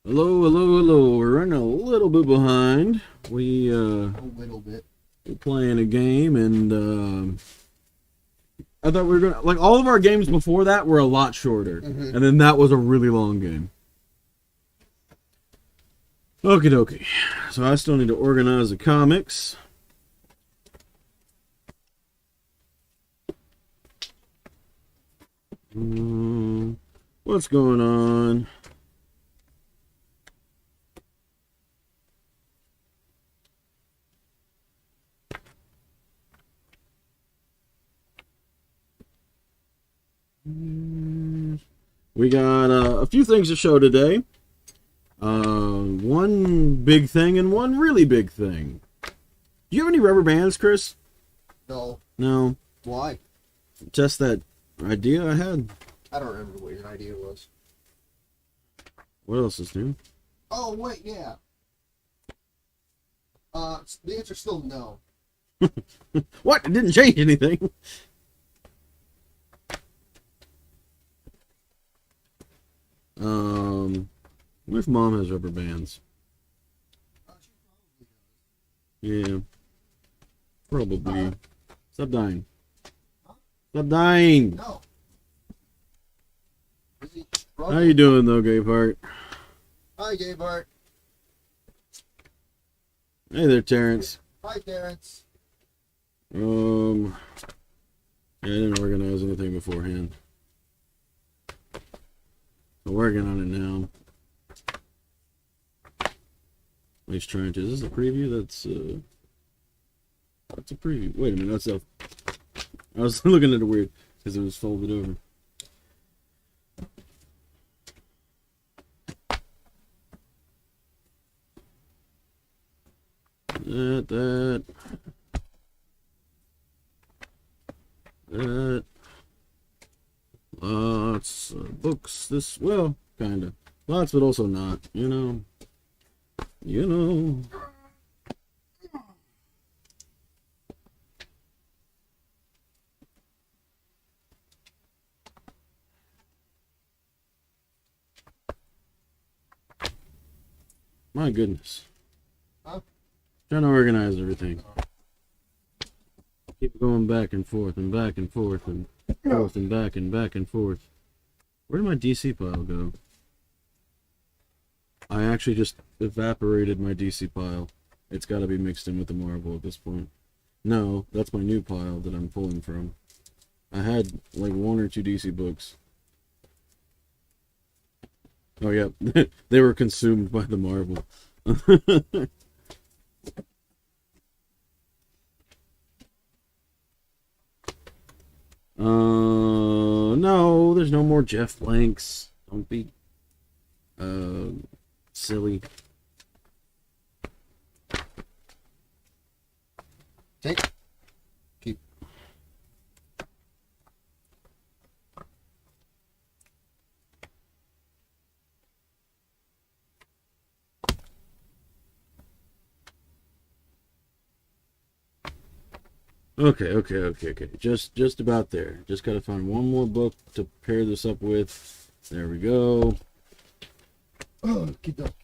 Hello, hello, hello. We're running a little bit behind. A little bit. We're playing a game, and I thought we were gonna like all of our games before that were a lot shorter, and then that was a really long game. Okie dokie. So I still need to organize the comics. What's going on? We got a few things to show today. One big thing and one really big thing. Do you have any rubber bands, Chris? No. No. Why? Just that idea I had. I don't remember what your idea was. What else is new? Oh, wait, yeah. The answer's still no. What? It didn't change anything. What if Mom has rubber bands? Yeah. Probably. Stop dying. Stop dying! No. How you doing, though, Gaypart? Hi, Gaypart. Hey there, Terrence. Hi, Terrence. Yeah, I didn't organize anything beforehand. I'm working on it now. Nice trying to. Is this a preview? That's a preview. Wait a minute, that's a. I was looking at it weird because it was folded over. That. Lots of books. Well, kinda. Lots, but also not. You know. My goodness. Huh? Trying to organize everything. Keep going back and forth and back and forth and forth and back and forth. Where did my DC pile go? I actually just evaporated my DC pile. It's got to be mixed in with the marble at this point. No, that's my new pile that I'm pulling from. I had like 1 or 2 DC books. Oh yeah, they were consumed by the marble. No, there's no more Jeff Blanks. Don't be silly. Take. Keep. Okay. Just about there. Just gotta find one more book to pair this up with. There we go. Oh, keep up.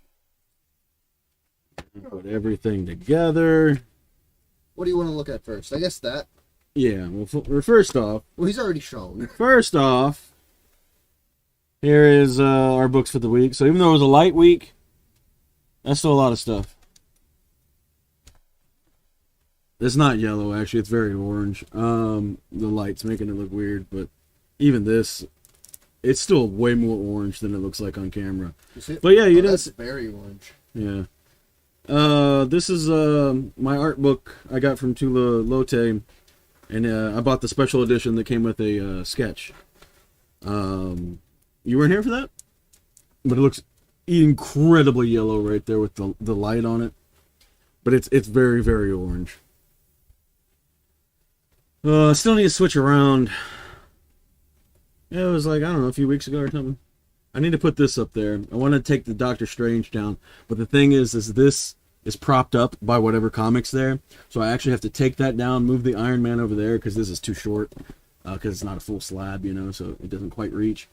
Put everything together. What do you want to look at first? I guess that. Yeah, well, first off... Well, he's already shown. First off, here is our books for the week. So even though it was a light week, that's still a lot of stuff. It's not yellow, actually. It's very orange. The light's making it look weird, but even this, it's still way more orange than it looks like on camera. But yeah, you That's very orange. Yeah. This is my art book I got from Tula Lotte, and I bought the special edition that came with a sketch. You weren't here for that? But it looks incredibly yellow right there with the light on it. But it's very, very orange. Still need to switch around. Yeah, it was like, I don't know, a few weeks ago or something. I need to put this up there. I want to take the Doctor Strange down. But the thing is this is propped up by whatever comic's there. So I actually have to take that down, move the Iron Man over there, because this is too short. Because it's not a full slab, you know, so it doesn't quite reach.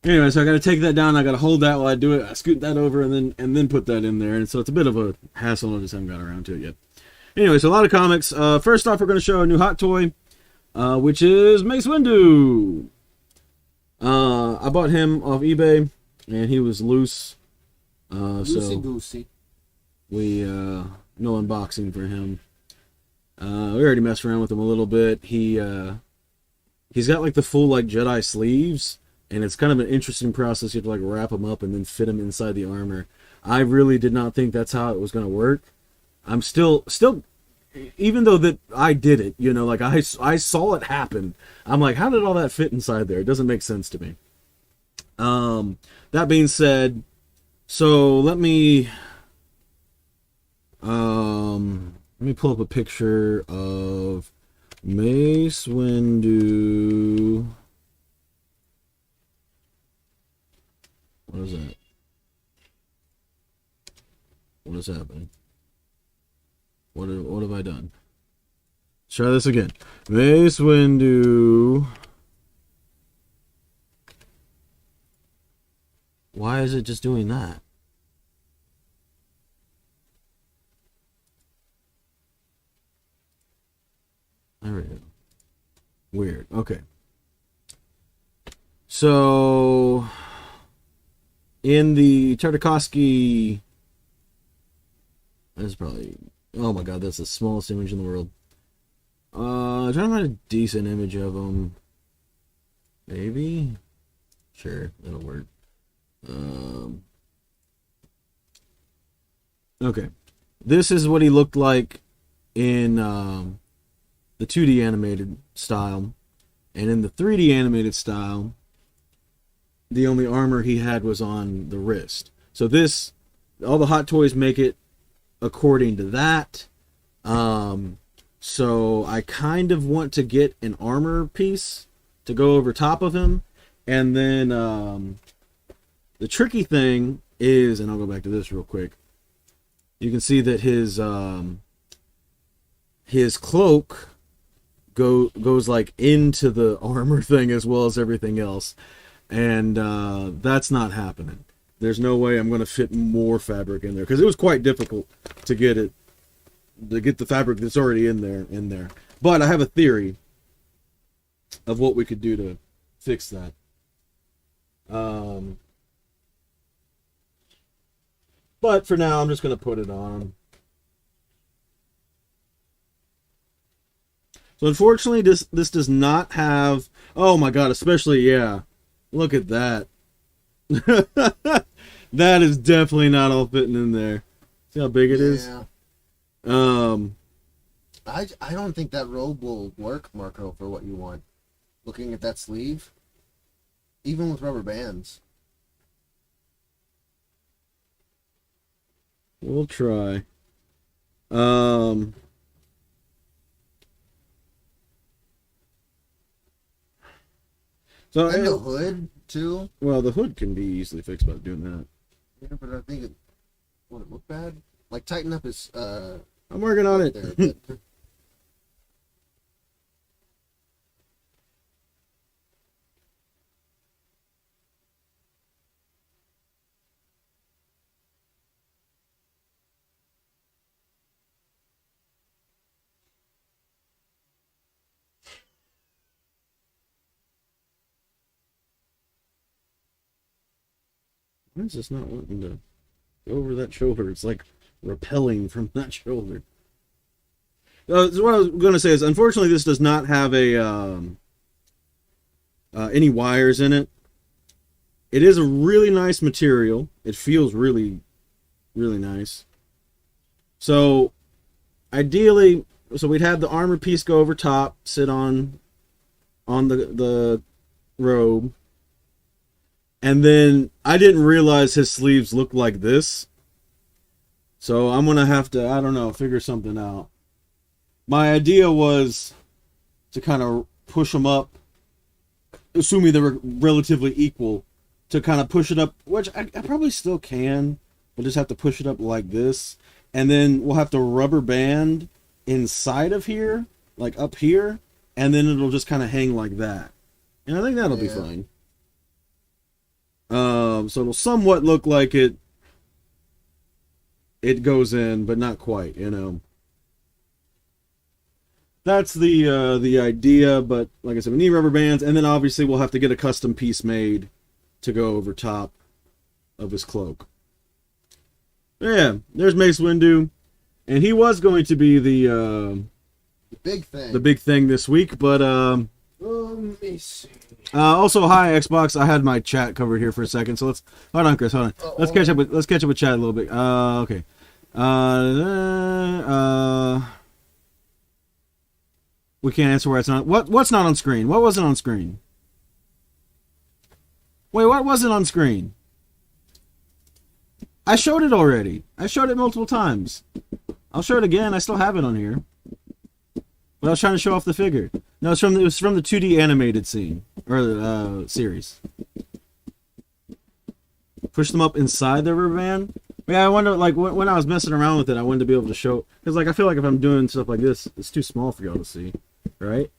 Anyway, so I got to take that down. I got to hold that while I do it. I scoot that over and then put that in there. And so it's a bit of a hassle. I just haven't got around to it yet. Anyway, so a lot of comics. First off, we're going to show a new hot toy, which is Mace Windu. I bought him off eBay, and he was loose. Loosey goosey. We no unboxing for him. We already messed around with him a little bit. He's got like the full like Jedi sleeves. And it's kind of an interesting process. You have to like wrap them up and then fit them inside the armor. I really did not think that's how it was going to work. I'm still, even though that I did it, you know, like I saw it happen. I'm like, how did all that fit inside there? It doesn't make sense to me. That being said, so let me pull up a picture of Mace Windu. What is that? What is happening? What have I done? Let's try this again. Mace Windu. Why is it just doing that? There we go. Weird. Okay. So in the Tartakovsky, that's probably, oh my god, that's the smallest image in the world. Trying to find a decent image of him. Maybe? Sure, that'll work. Okay. This is what he looked like in the 2D animated style. And in the 3D animated style, the only armor he had was on the wrist. So this, all the Hot Toys make it according to that. So I kind of want to get an armor piece to go over top of him. And then the tricky thing is, and I'll go back to this real quick. You can see that his cloak goes like into the armor thing as well as everything else. And that's not happening. There's no way I'm going to fit more fabric in there, because it was quite difficult to get the fabric that's already in there. But I have a theory of what we could do to fix that. But for now, I'm just going to put it on. So unfortunately, this does not have. Oh my god! Especially, yeah. Look at that. That is definitely not all fitting in there. See how big it is? I don't think that robe will work, Marco, for what you want. Looking at that sleeve, even with rubber bands. We'll try. So And the hood, too. Well, the hood can be easily fixed by doing that. Yeah, but I think would it look bad? Like, tighten up his, I'm working on it. there. Why is this not wanting to go over that shoulder? It's like repelling from that shoulder. So what I was going to say is, unfortunately, this does not have a any wires in it. It is a really nice material. It feels really, really nice. So, ideally, so we'd have the armor piece go over top, sit on the robe. And then I didn't realize his sleeves looked like this. So I'm going to have to, I don't know, figure something out. My idea was to kind of push them up, assuming they were relatively equal, to kind of push it up, which I probably still can. We'll just have to push it up like this. And then we'll have to rubber band inside of here, like up here. And then it'll just kind of hang like that. And I think that'll be fine. So it'll somewhat look like it goes in, but not quite, you know. That's the idea, but like I said, we need rubber bands, and then obviously we'll have to get a custom piece made to go over top of his cloak. Yeah, there's Mace Windu, and he was going to be the big thing this week, but let me see. also, hi Xbox. I had my chat covered here for a second, so let's hold on, Chris. Hold on. Let's catch up with chat a little bit. Okay. We can't answer where it's not. What's not on screen? What wasn't on screen? Wait, what wasn't on screen? I showed it already. I showed it multiple times. I'll show it again. I still have it on here. But I was trying to show off the figure. No, it was from the 2D animated scene or series. Push them up inside the rubber band. Yeah, I wonder, like, when I was messing around with it, I wanted to be able to show, because, like, I feel like if I'm doing stuff like this, it's too small for y'all to see, right?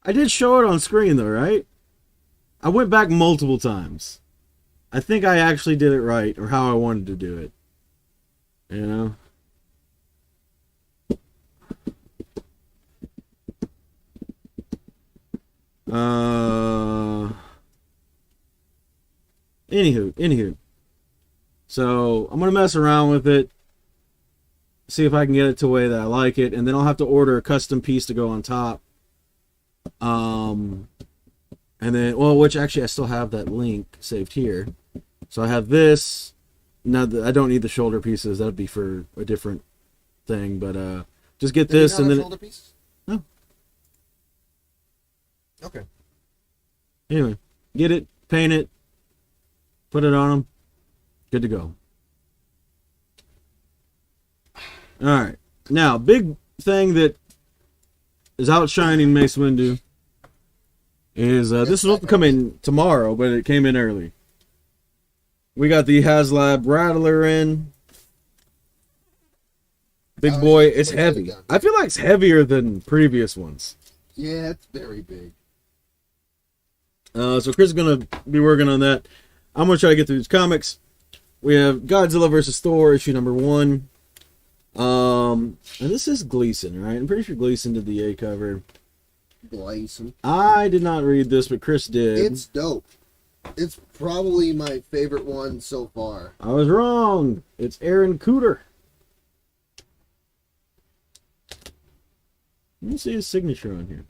I did show it on screen, though, right? I went back multiple times. I think I actually did it right, or how I wanted to do it. You know? Anywho. So, I'm going to mess around with it. See if I can get it to a way that I like it. And then I'll have to order a custom piece to go on top. And then, well, which actually I still have that link saved here. So I have this. Now I don't need the shoulder pieces. That would be for a different thing. But just get this and then. Shoulder piece? No. Okay. Anyway, get it, paint it, put it on them. Good to go. All right. Now, big thing that is outshining Mace Windu is this is supposed to come in tomorrow, but it came in early. We got the HasLab Rattler in. Big boy, it's heavy. I feel like it's heavier than previous ones. Yeah, it's very big. So Chris is going to be working on that. I'm going to try to get through these comics. We have Godzilla vs. Thor, issue number 1. And this is Gleason, right? I'm pretty sure Gleason did the A cover. Gleason. I did not read this, but Chris did. It's dope. It's probably my favorite one so far. I was wrong. It's Aaron Cooter. Let me see his signature on here.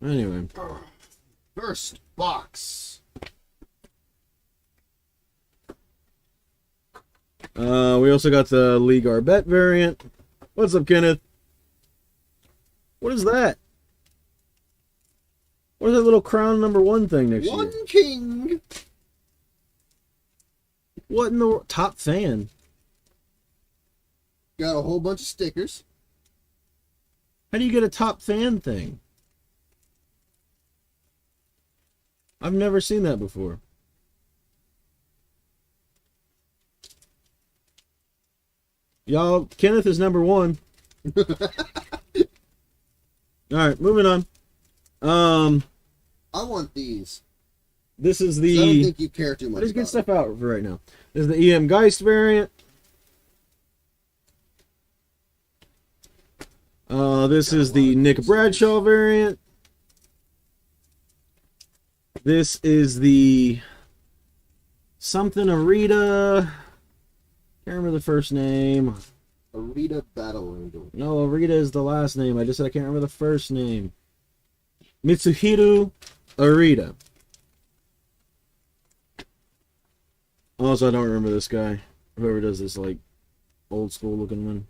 Anyway. First box. We also got the Lee Garbett variant. What's up, Kenneth? What is that? What is that little crown number 1 thing next to you? One king. What in the top fan? Got a whole bunch of stickers. How do you get a top fan thing? I've never seen that before. Y'all, Kenneth is number 1. Alright, moving on. I want these. This is the... I don't think you care too much. Let's get stuff out for right now. This is the EM Geist variant. This is the Nick Bradshaw variant. This is the something Arita. Can't remember the first name. Arita Battle Angel. No, Arita is the last name. I just said I can't remember the first name. Mitsuhiro Arita. Also, I don't remember this guy. Whoever does this, like, old school looking one.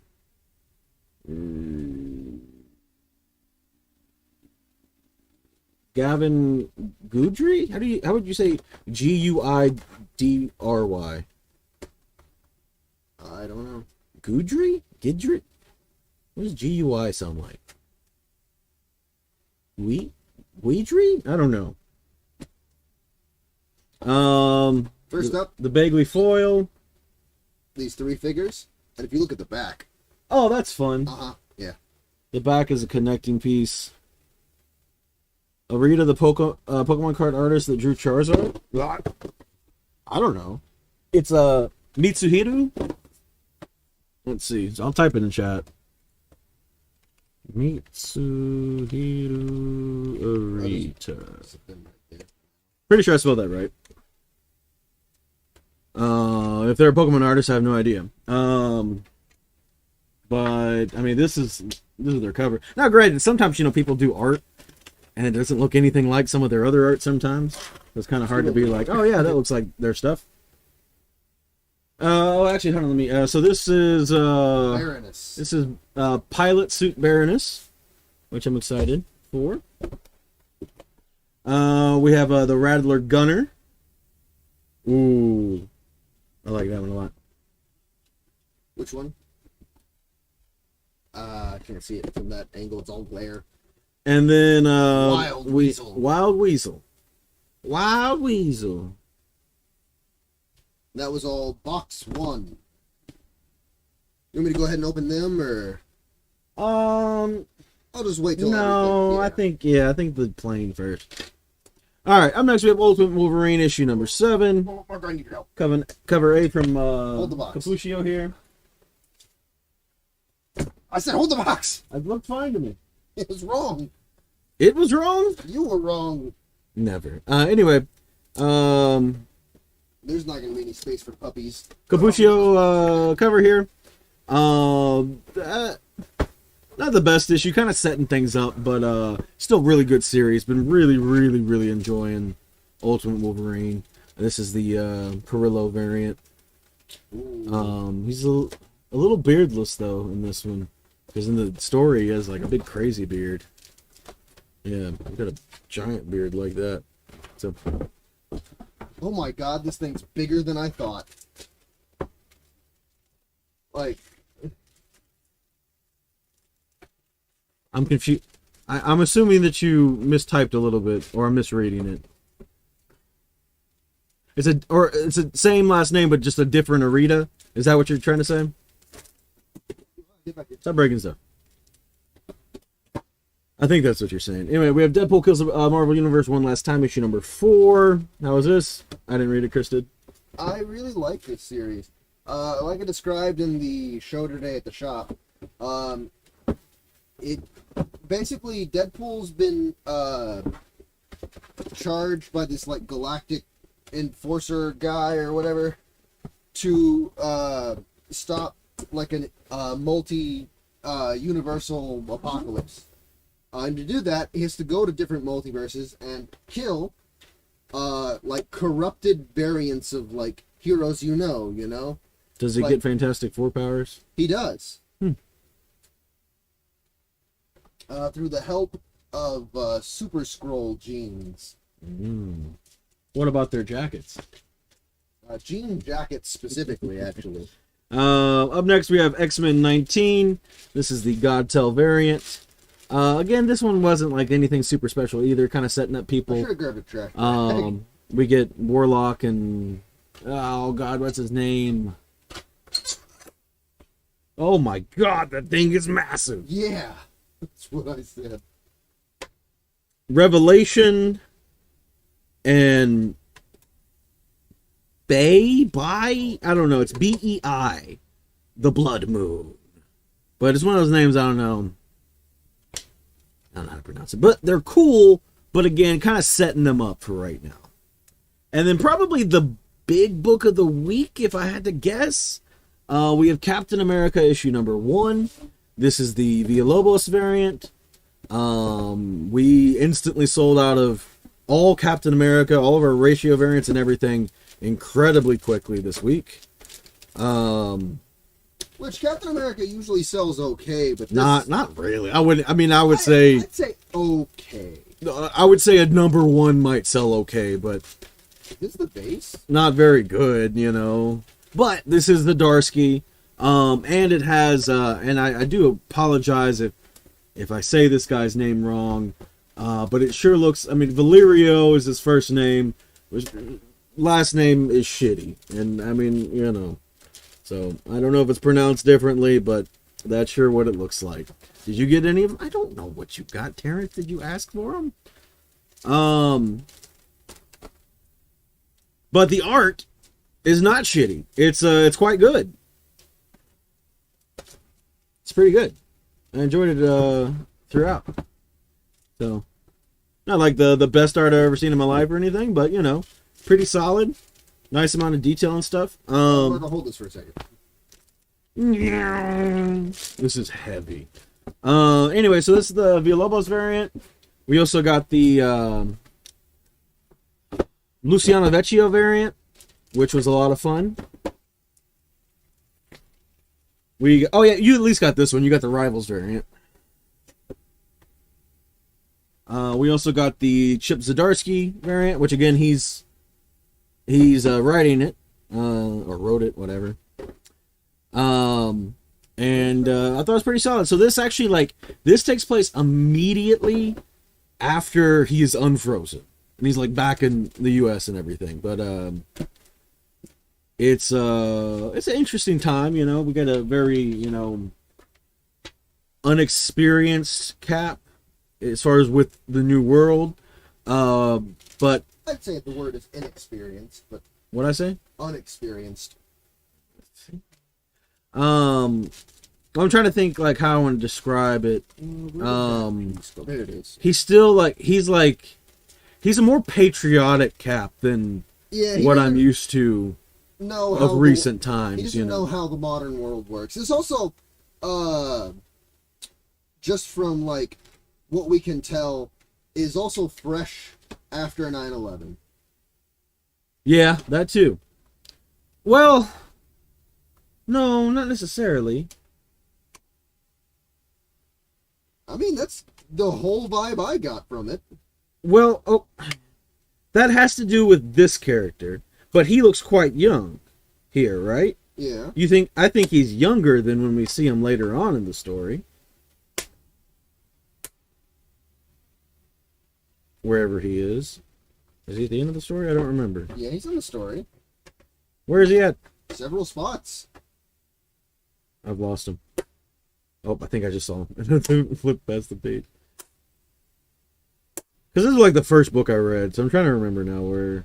Gavin Guidry? How would you say Guidry? I don't know. Gidry? What does GUI sound like? Weedry? I don't know. First up, the Bagley foil. these 3 figures, and if you look at the back, Oh, that's fun. Yeah. The back is a connecting piece. Arita, the Pokemon card artist that drew Charizard? I don't know. It's Mitsuhiro? Let's see. So I'll type it in chat. Mitsuhiro Arita. Pretty sure I spelled that right. If they're a Pokemon artist, I have no idea. But I mean, this is their cover. Now, granted, sometimes people do art, and it doesn't look anything like some of their other art. Sometimes it's kind of hard to be like, oh yeah, that looks like their stuff. Actually, hold on. Let me. So this is Baroness. This is Pilot Suit Baroness, which I'm excited for. We have the Rattler Gunner. Ooh, I like that one a lot. Which one? I can't see it from that angle. It's all glare. And then Wild Weasel. Wild Weasel. Wild Weasel. That was all box one. You want me to go ahead and open them, or? I'll just wait till. No, everything. Yeah. I think the plane first. All right, up next we have Ultimate Wolverine issue number 7. Mark, I need your help. Cover A from Hold the box. Cappuccio here. I said, hold the box. It looked fine to me. It was wrong. It was wrong? You were wrong. Never. Anyway, There's not going to be any space for puppies. Cappuccio cover here. Not the best issue, kind of setting things up, but still really good series. Been really, really, really enjoying Ultimate Wolverine. This is the Perillo variant. He's a little beardless though in this one, because in the story he has like a big crazy beard. Yeah, he's got a giant beard like that. So. Oh my god, this thing's bigger than I thought. Like. I'm confused. I'm assuming that you mistyped a little bit, or I'm misreading it. It's the same last name, but just a different Arita. Is that what you're trying to say? Stop breaking stuff. I think that's what you're saying. Anyway, we have Deadpool Kills the Marvel Universe one last time, issue number 4. How was this? I didn't read it, Chris did. I really like this series. Like I described in the show today at the shop, it basically Deadpool's been charged by this like galactic enforcer guy or whatever to stop like a multi universal apocalypse. And to do that, he has to go to different multiverses and kill like corrupted variants of like heroes you know? Does he get Fantastic Four powers? He does. Through the help of Super Scroll genes. What about their jackets? Jean jackets specifically, actually. Up next we have X-Men 19. This is the Godtel variant. Again, this one wasn't like anything super special either, kind of setting up people. I should have grabbed a track. We get Warlock and... Oh god, what's his name? Oh my god, that thing is massive! Yeah! That's what I said. Revelation and I don't know, it's Bei, the Blood Moon. But it's one of those names I don't know how to pronounce it. But they're cool, but again, kind of setting them up for right now. And then probably the big book of the week, if I had to guess, we have Captain America issue number 1. This is the Villalobos variant. We instantly sold out of all Captain America, all of our ratio variants and everything incredibly quickly this week. Which Captain America usually sells okay, but this... not really. I would say I'd say okay. I would say a number 1 might sell okay, but This is the base? Not very good, But this is the Darsky. And it has, and I do apologize if I say this guy's name wrong, but it sure looks, Valerio is his first name, which last name is shitty, and so I don't know if it's pronounced differently, but That's sure what it looks like. Did you get any of them? I don't know what you got, Terrence. Did you ask for them? But the art is not shitty. It's quite good. It's pretty good. I enjoyed it throughout. So, not like the best art I've ever seen in my life or anything, but you know, pretty solid. Nice amount of detail and stuff. I'm gonna hold this for a second. This is heavy. Anyway, so this is the Villalobos variant. We also got the Luciano Vecchio variant, which was a lot of fun. Oh yeah, you at least got this one. You got the Rivals variant. We also got the Chip Zdarsky variant, which again he's writing it or wrote it, whatever. And I thought it was pretty solid. So this actually this takes place immediately after he is unfrozen, and he's like back in the U.S. and everything. But it's an interesting time. You know, we got a very unexperienced Cap as far as with the new world. But I'd say the word is inexperienced, but what'd I say? Unexperienced. I'm trying to think like how I want to describe it. There it is. He's a more patriotic Cap than what I'm used to of recent times. He doesn't know how the modern world works. It's also, just from like what we can tell, is also fresh after 9/11. Yeah, that too. Well, no, not necessarily. I mean, that's the whole vibe I got from it. Well, that has to do with this character, but he looks quite young here, right? Yeah. I think he's younger than when we see him later on in the story. Wherever he is. Is he at the end of the story? I don't remember. Yeah, he's in the story. Where is he at? Several spots. I've lost him. Oh, I think I just saw him. Flip past the page. Because this is like the first book I read, so I'm trying to remember now where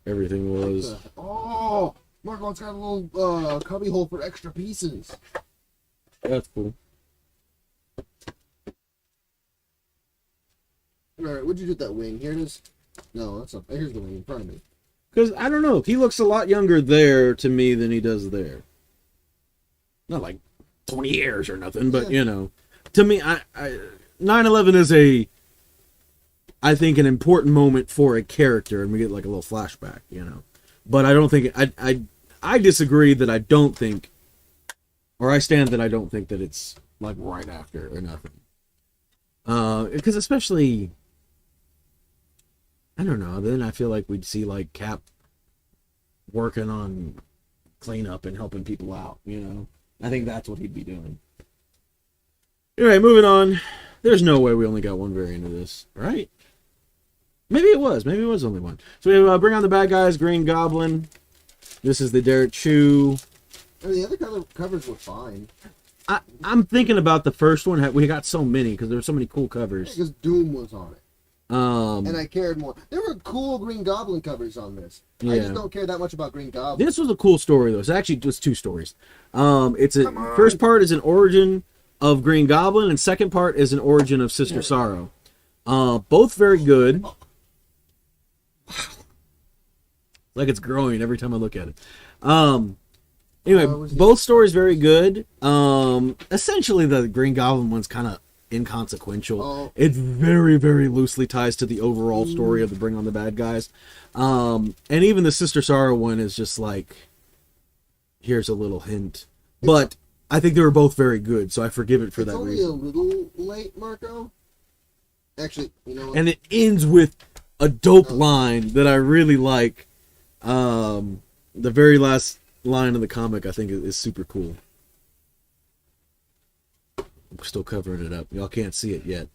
everything was. Oh, Marco, it's got a little cubby hole for extra pieces. That's cool. Alright, what'd you do with that wing? Here it is. No, that's not. Here's the wing in front of me. Because, I don't know, he looks a lot younger there to me than he does there. Not like 20 years or nothing, but, to me, 9/11 is I think, an important moment for a character, and we get like a little flashback, But I don't think, I disagree that I don't think, or I stand that I don't think that it's like right after or nothing. Because especially, I don't know, then I feel like we'd see like Cap working on cleanup and helping people out, I think that's what he'd be doing. Anyway, moving on. There's no way we only got one variant of this, right? Maybe it was only one. So we bring on the bad guys, Green Goblin. This is the Derek Chew. I mean, the other covers were fine. I'm thinking about the first one. We got so many because there were so many cool covers. Because Doom was on it. And I cared more. There were cool Green Goblin covers on this. Yeah. I just don't care that much about Green Goblin. This was a cool story, though. It's actually just two stories. First part is an origin of Green Goblin, and second part is an origin of Sister Sorrow. Both very good. Wow. Like it's growing every time I look at it. Anyway, both stories very good. Essentially, the Green Goblin one's kind of inconsequential. It very, very loosely ties to the overall story of the Bring on the Bad Guys. And even the Sister Sorrow one is just like, here's a little hint. But I think they were both very good, so I forgive it for that reason. It's only a little late, Marco. Actually, you know what? And it ends with a dope line that I really like. The very last line of the comic I think is super cool. I'm still covering it up. Y'all can't see it yet.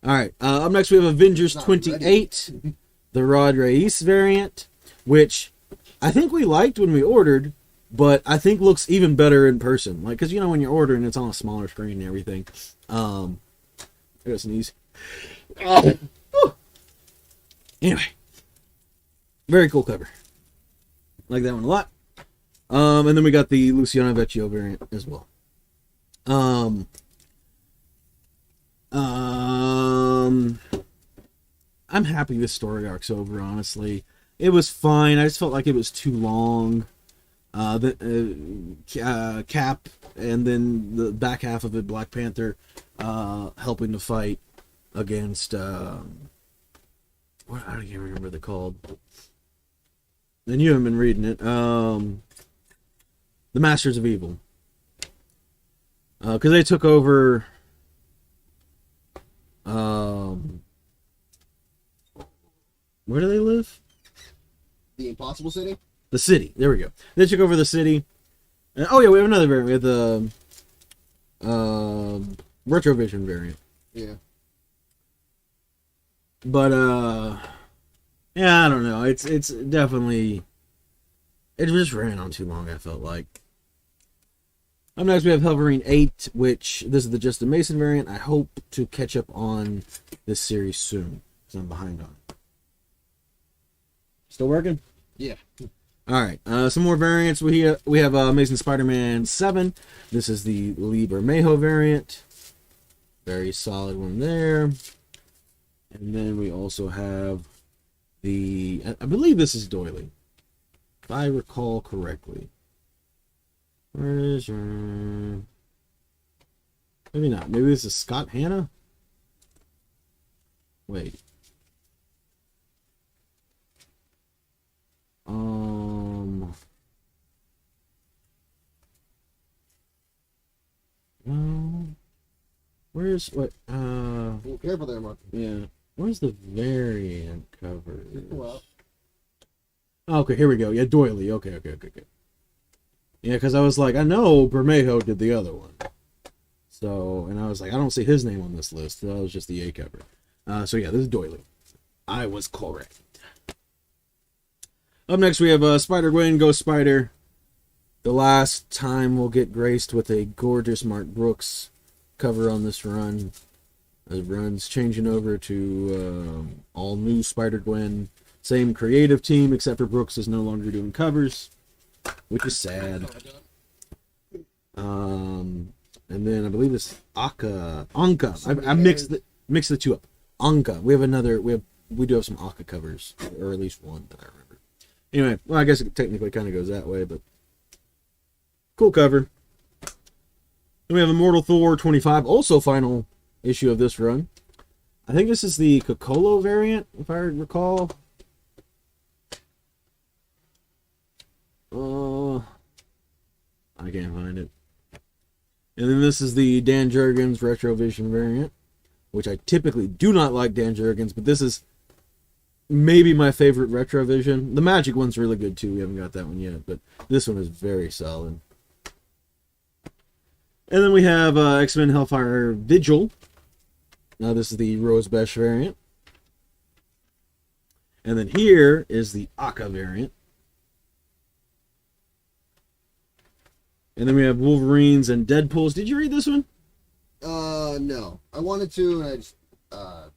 Alright, up next we have Avengers 28, the Rod Reis variant, which I think we liked when we ordered, but I think looks even better in person. Like, because, when you're ordering, it's on a smaller screen and everything. I got sneeze. Anyway. Very cool cover. Like that one a lot. And then we got the Luciano Vecchio variant as well. I'm happy this story arc's over, honestly. It was fine. I just felt like it was too long. Cap, and then the back half of it, Black Panther, helping to fight against, I don't even remember what they're called. And you haven't been reading it. The Masters of Evil. Because they took over, where do they live? The Impossible City? The city. There we go. They took over the city. And, we have another variant. We have the Retrovision variant. Yeah. But, I don't know. It's definitely... It just ran on too long, I felt like. Up next, we have Wolverine 8, which... This is the Justin Mason variant. I hope to catch up on this series soon, because I'm behind on it. Still working? Yeah. Alright, some more variants. We have Amazing Spider-Man 7. This is the Lee Bermejo variant. Very solid one there. And then we also have the... I believe this is Doily, if I recall correctly. Where is your... Maybe not. Maybe this is Scott Hanna? Wait. No. Where's what? Be careful there, Mark. Yeah. Where's the variant cover? Well. Okay, here we go. Yeah, Doily. Okay. Yeah, because I was like, I know Bermejo did the other one. So, and I was like, I don't see his name on this list. That was just the A cover. So yeah, this is Doily. I was correct. Up next, we have Spider-Gwen, Ghost Spider. The last time we'll get graced with a gorgeous Mark Brooks cover on this run. The run's changing over to all new Spider-Gwen. Same creative team, except for Brooks is no longer doing covers, which is sad. And then I believe it's Anka. I mixed the two up. Anka. We do have some Anka covers, or at least one that I remember. Anyway, well, I guess it technically kind of goes that way, but cool cover. Then we have Immortal Thor 25, also final issue of this run. I think this is the Cocolo variant, if I recall. I can't find it. And then this is the Dan Jurgens Retrovision variant, which I typically do not like Dan Jurgens, but this is maybe my favorite Retrovision. The Magic one's really good too. We haven't got that one yet, but this one is very solid. And then we have X-Men Hellfire Vigil. Now this is the Rose Besh variant. And then here is the Aka variant. And then we have Wolverines and Deadpools. Did you read this one? No. I wanted to, and I just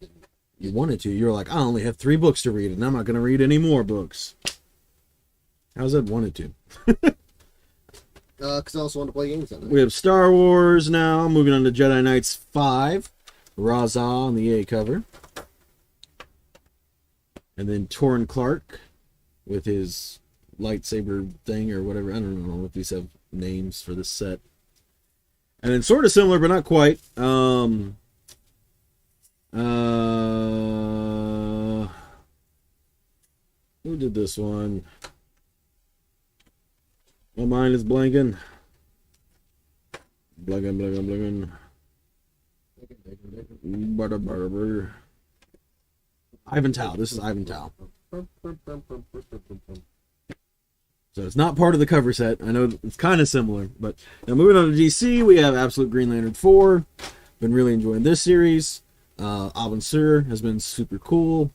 didn't. You wanted to. You were like, I only have 3 books to read, and I'm not going to read any more books. How's that wanted to? Because I also wanted to play games on it. We have Star Wars now. Moving on to Jedi Knights 5. Raza on the A cover. And then Torrin Clark with his lightsaber thing or whatever. I don't know if these have names for this set. And then sort of similar, but not quite. Who did this one? My mind is blanking. Blanking. Ivan Tao. This is Ivan Tao. So it's not part of the cover set. I know it's kind of similar, but now moving on to DC, we have Absolute Green Lantern 4. Been really enjoying this series. Abin Sur has been super cool.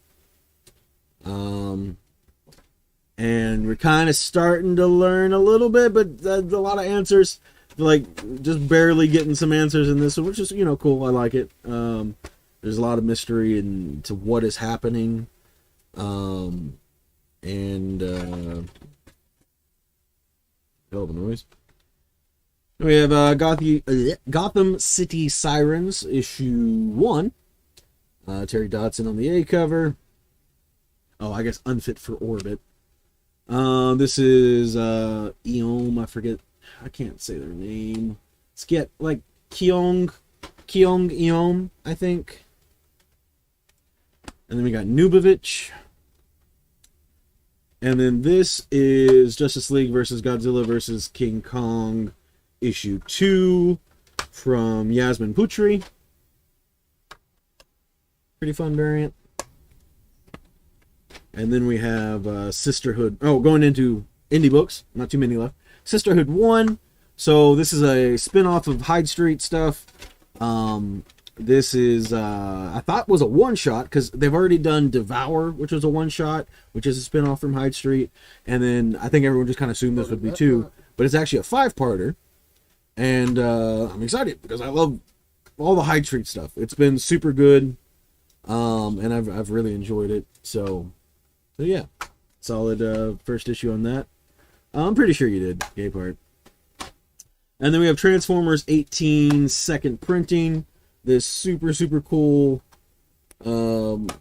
and we're kind of starting to learn a little bit, but a lot of answers, like just barely getting some answers in this, which is, you know, cool. I like it. There's a lot of mystery into what is happening, and hell of a noise. We have Gotham City Sirens issue 1. Terry Dodson on the A cover. Oh, I guess Unfit for Orbit. This is Eom, I forget, I can't say their name. Let's get like Kyung Eom, I think. And then we got Nubovich. And then this is Justice League versus Godzilla versus King Kong issue 2 from Yasmin Putri. Pretty fun variant. And then we have Sisterhood. Oh, going into indie books. Not too many left. Sisterhood 1. So this is a spin-off of Hyde Street stuff. This is, I thought was a one-shot, because they've already done Devour, which was a one-shot, which is a spin-off from Hyde Street. And then I think everyone just kind of assumed this would be 2. But it's actually a 5-parter. And I'm excited, because I love all the Hyde Street stuff. It's been super good. And I've really enjoyed it. So yeah, solid first issue on that. I'm pretty sure you did, Gay Part. And then we have Transformers 18 second printing. This super cool, I don't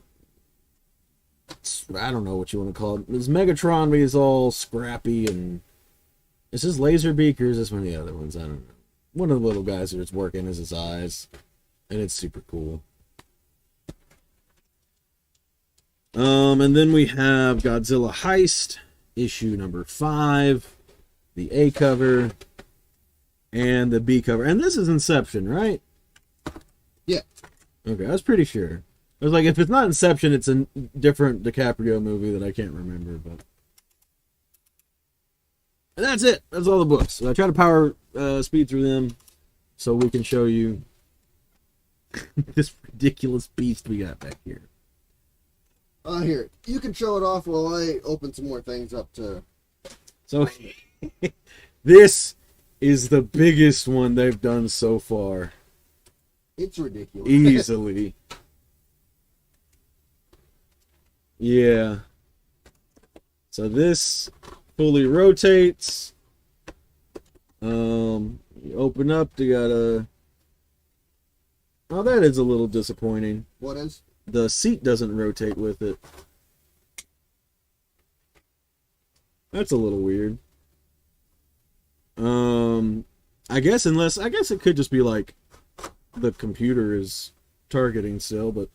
know what you want to call it. This Megatron, but he's all scrappy, and is this Laserbeak or is this one of the other ones? I don't know. One of the little guys that's working is his eyes, and it's super cool. And then we have Godzilla Heist, issue number 5, the A cover, and the B cover. And this is Inception, right? Yeah. Okay, I was pretty sure. I was like, if it's not Inception, it's a different DiCaprio movie that I can't remember, but... And that's it. That's all the books. So I try to power speed through them so we can show you this ridiculous beast we got back here. Here, you can show it off while I open some more things up to... So, this is the biggest one they've done so far. It's ridiculous. Easily. Yeah. So this fully rotates. You open up, you got a... Oh, that is a little disappointing. What is? The seat doesn't rotate with it. That's a little weird. I guess it could just be like the computer is targeting still, but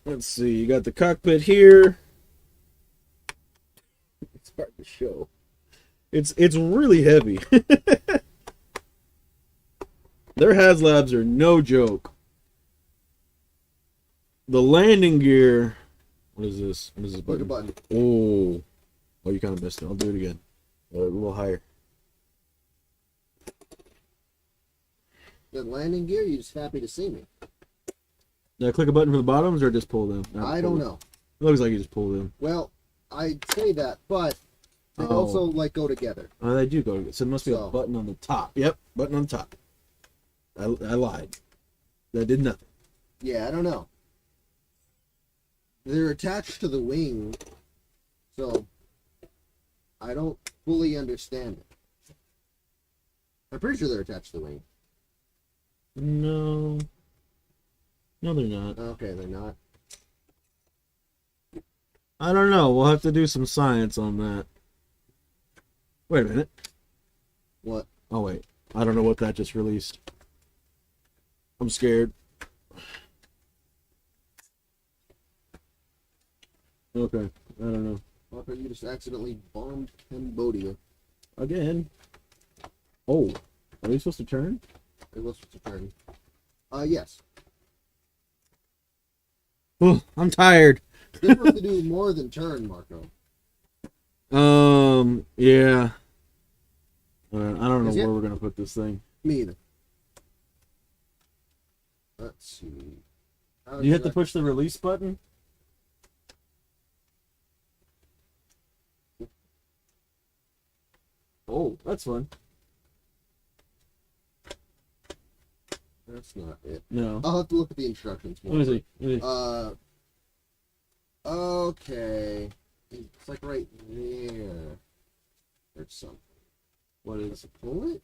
let's see. You got the cockpit here. It's hard to show. It's really heavy. Their HasLabs are no joke. The landing gear. What is this? What is this button? Button. Oh, you kind of missed it. I'll do it again. A little higher. The landing gear. You just happy to see me? Did I click a button for the bottoms or just pull them? I don't know. It looks like you just pull them. Well, I'd say that, but they also like go together. Oh, they do go together. So it must be a button on the top. Yep, button on the top. I lied. That did nothing. Yeah, I don't know. They're attached to the wing, so I don't fully understand it. I'm pretty sure they're attached to the wing. No, they're not. Okay, they're not. I don't know. We'll have to do some science on that. Wait a minute. What? Oh, wait. I don't know what that just released. I'm scared. Okay, I don't know. Walker, you just accidentally bombed Cambodia. Again. Oh, are we supposed to turn? It was supposed to turn. Yes. Oh, I'm tired. They're supposed to do more than turn, Marco. Yeah. I don't know where we're gonna put this thing. Me either. Let's see. You have to push the release button? Oh, that's fun. That's not it. No. I'll have to look at the instructions more. Let me see. Okay. It's like right there. There's something. What is? Pull it?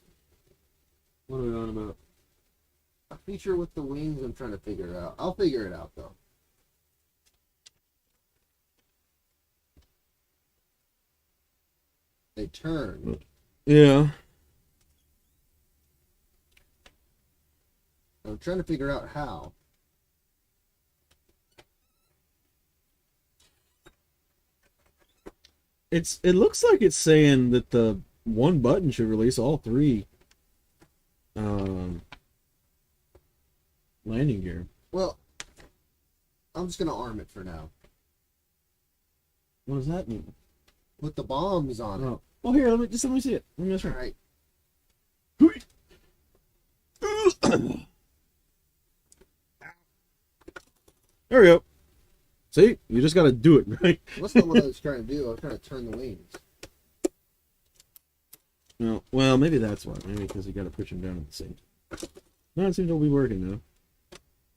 What are we on about? A feature with the wings. I'm trying to figure it out. I'll figure it out though. They turn. Yeah. I'm trying to figure out how. It looks like it's saying that the one button should release all three landing gear. Well, I'm just gonna arm it for now. What does that mean? Put the bombs on it. Oh, here, let me see it. Let me All try. right. There we go. See, you just gotta do it, right? That's not what I was trying to do. I was trying to turn the wings. No, well, maybe that's why. Maybe because you gotta push them down at the same time. No, it seems to be working though.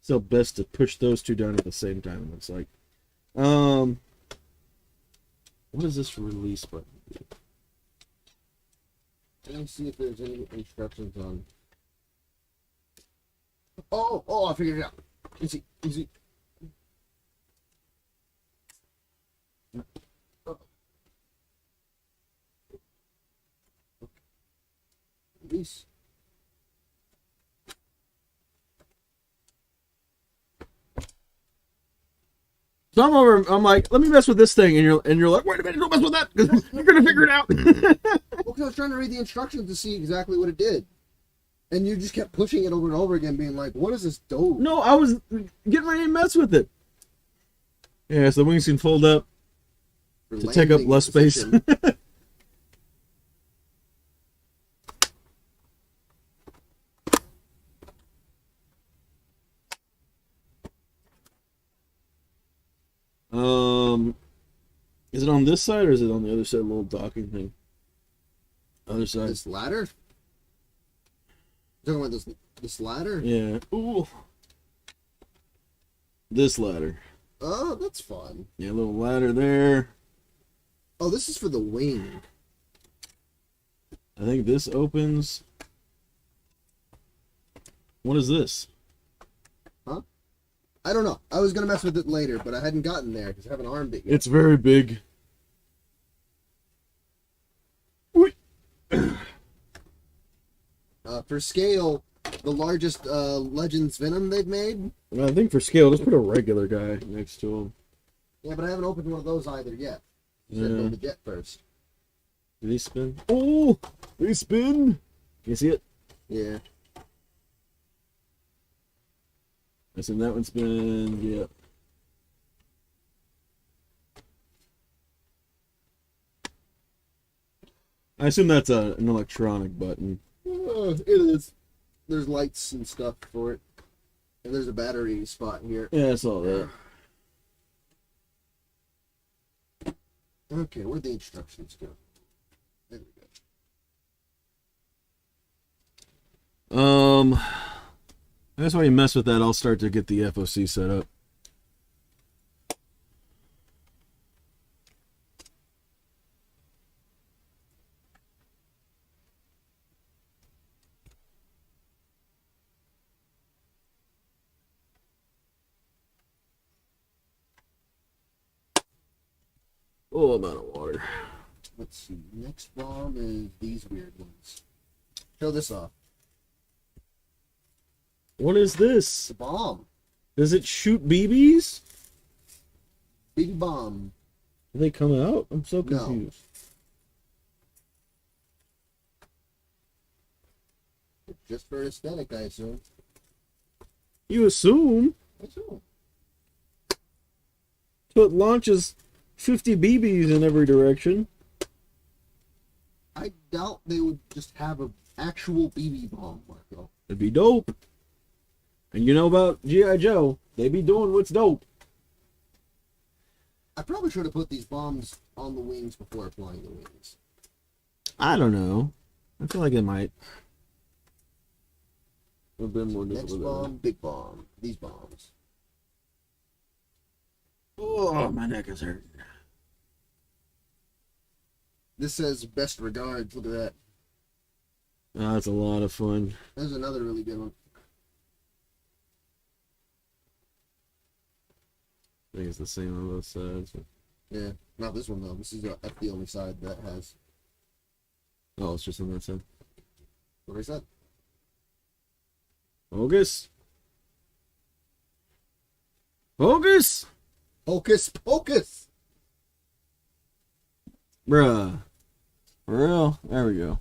Still best to push those two down at the same time. It looks like. What is this release button? Let me see if there's any instructions on. Oh! I figured it out. Easy. Release. So I'm like, let me mess with this thing, and you're like, wait a minute, don't mess with that, because you're gonna figure it out. Well, because I was trying to read the instructions to see exactly what it did, and you just kept pushing it over and over again, being like, "What is this dope?" No, I was getting ready to mess with it. Yeah, so the wings can fold up to take up less space. Is it on this side or is it on the other side? A little docking thing. Other side. This ladder. Talking about this ladder. Yeah. Ooh. This ladder. Oh, that's fun. Yeah, a little ladder there. Oh, this is for the wing. I think this opens. What is this? Huh? I don't know. I was gonna mess with it later, but I hadn't gotten there because I haven't armed it yet. It's very big. For scale, the largest Legends Venom they've made. I think for scale, just put a regular guy next to him. Yeah, but I haven't opened one of those either yet. You said build the jet first. Do they spin? Oh, they spin. Can you see it? Yeah. I seen that one spin. Yeah. I assume that's an electronic button. It is. There's lights and stuff for it. And there's a battery spot here. Yeah, I saw that. Okay, where'd the instructions go? There we go. That's why you mess with that. I'll start to get the FOC set up. Oh, I'm out of water. Let's see. Next bomb is these weird ones. Show this off. What is this? It's a bomb. Does it shoot BBs? Big bomb. Do they come out? I'm so No. confused. Just for aesthetic, I assume. You assume? I assume. So it launches 50 BBs in every direction. I doubt they would just have an actual BB bomb, Marco. It'd be dope. And you know about G.I. Joe, they be doing what's dope. I probably should have put these bombs on the wings before applying the wings. I don't know. I feel like it might. A bit more Next bomb, big bomb. These bombs. Oh, my neck is hurting. This says best regards. Look at that. Oh, that's a lot of fun. There's another really good one. I think it's the same on both sides. Yeah, not this one though. This is that's the only side that has. Oh, it's just on that side. What is that? Hocus. Hocus. Hocus pocus. Bruh. For real? There we go.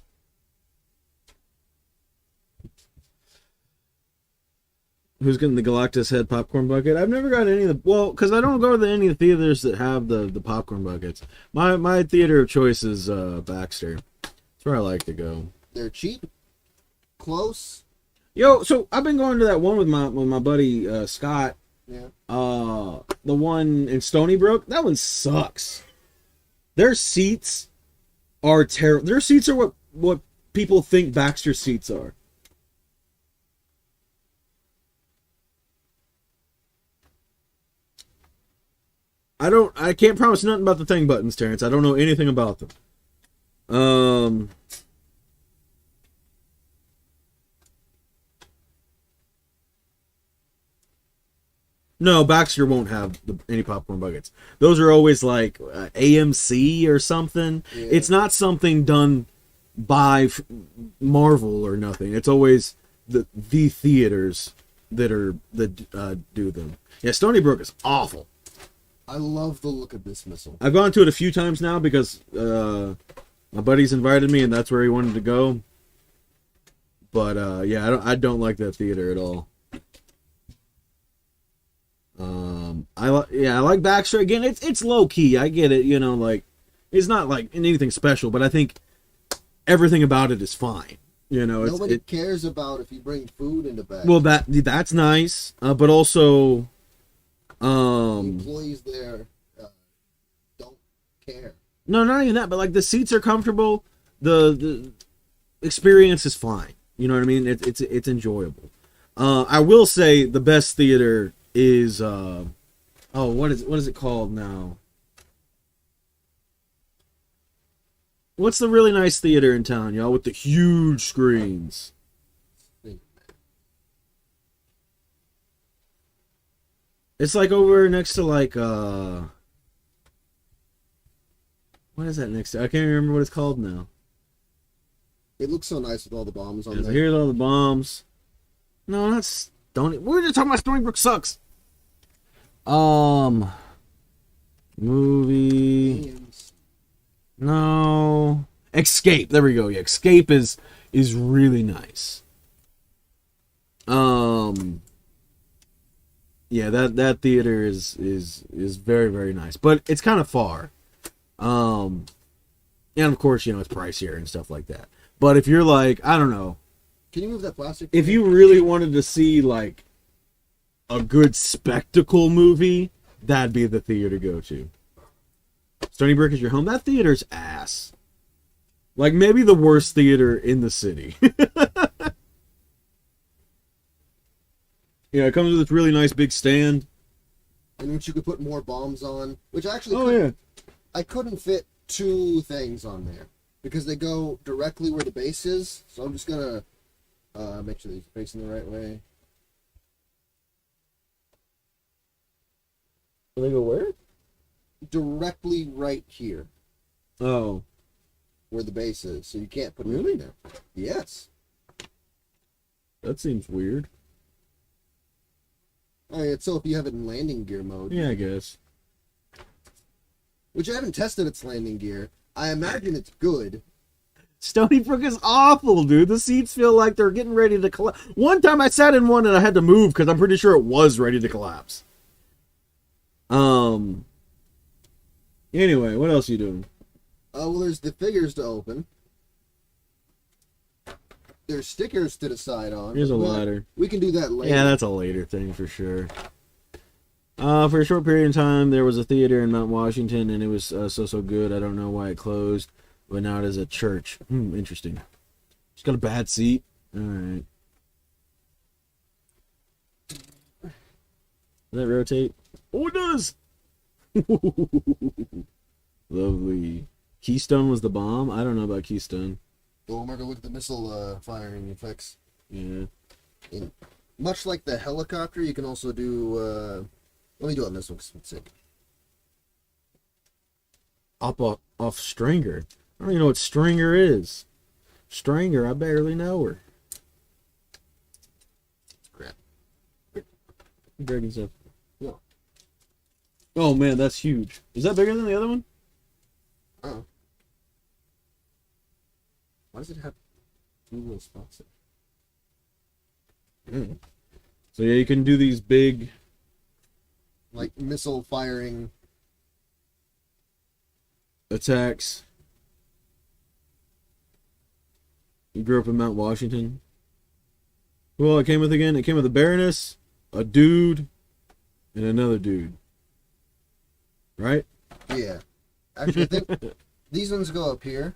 Who's getting the Galactus head popcorn bucket? I've never got any of the... Well, because I don't go to any of the theaters that have the popcorn buckets. My theater of choice is Baxter. That's where I like to go. They're cheap, close. Yo, so I've been going to that one with my buddy Scott. Yeah. The one in Stony Brook. That one sucks. Their seats are terrible. Their seats are what people think Baxter seats are. I can't promise nothing about the thing buttons, Terrence. I don't know anything about them. No, Baxter won't have any popcorn buckets. Those are always like AMC or something. Yeah. It's not something done by Marvel or nothing. It's always the theaters that do them. Yeah, Stony Brook is awful. I love the look of this missile. I've gone to it a few times now because my buddy's invited me and that's where he wanted to go. But yeah, I don't like that theater at all. I like Baxter. Again, it's low key. I get it. You know, like it's not like anything special, but I think everything about it is fine. You know, nobody cares about if you bring food into Baxter. Well, that's nice, but also. The employees there don't care. No, not even that, but like the seats are comfortable. The experience is fine. You know what I mean? It's enjoyable. I will say the best theater is what is it called now? What's the really nice theater in town, y'all, with the huge screens? It's like over next to like what is that next to? I can't remember what it's called now. It looks so nice with all the bombs on there. Here's all the bombs. No, that's we're just talking about Stony Brook sucks. Movie. Games. No. Escape. There we go. Yeah, Escape is really nice. Yeah, that theater is very, very nice, but it's kind of far. And of course, you know, it's pricier and stuff like that. But if you're like, I don't know, can you move that plastic? If you really wanted to see like a good spectacle movie, that'd be the theater to go to. Stony Brook is your home. That theater's ass. Like maybe the worst theater in the city. Yeah, it comes with this really nice big stand. In which you could put more bombs on. Which actually I couldn't fit 2 things on there. Because they go directly where the base is. So I'm just going to make sure these are facing the right way. They go where? Directly right here. Oh. Where the base is. So you can't put it really? in there. Yes. That seems weird. Alright, so if you have it in landing gear mode. Yeah, I guess. Which I haven't tested its landing gear. I imagine it's good. Stony Brook is awful, dude. The seats feel like they're getting ready to collapse. One time I sat in one and I had to move because I'm pretty sure it was ready to collapse. Anyway, what else are you doing? Well, there's the figures to open. there's stickers to decide on. Here's a but ladder. We can do that later. Yeah, that's a later thing for sure. For a short period of time, there was a theater in Mount Washington, and it was so good. I don't know why it closed, but now it is a church. Interesting. It's got a bad seat. All right. Does that rotate? Oh, it does! Lovely. Keystone was the bomb? I don't know about Keystone. Oh, Marco, look at the missile firing effects. Yeah. And much like the helicopter, you can also do... let me do it on this one because it's sick. Off Stringer. I don't even know what Stringer is. Stringer, I barely know her. Crap. Breaking stuff. Yeah. Oh man, that's huge. Is that bigger than the other one? Oh. Why does it have two little spots there? So yeah, you can do these big... Like missile firing... attacks. You grew up in Mount Washington. Well, it came with again. It came with a Baroness, a dude, and another dude. Right? Yeah. Actually, I think these ones go up here.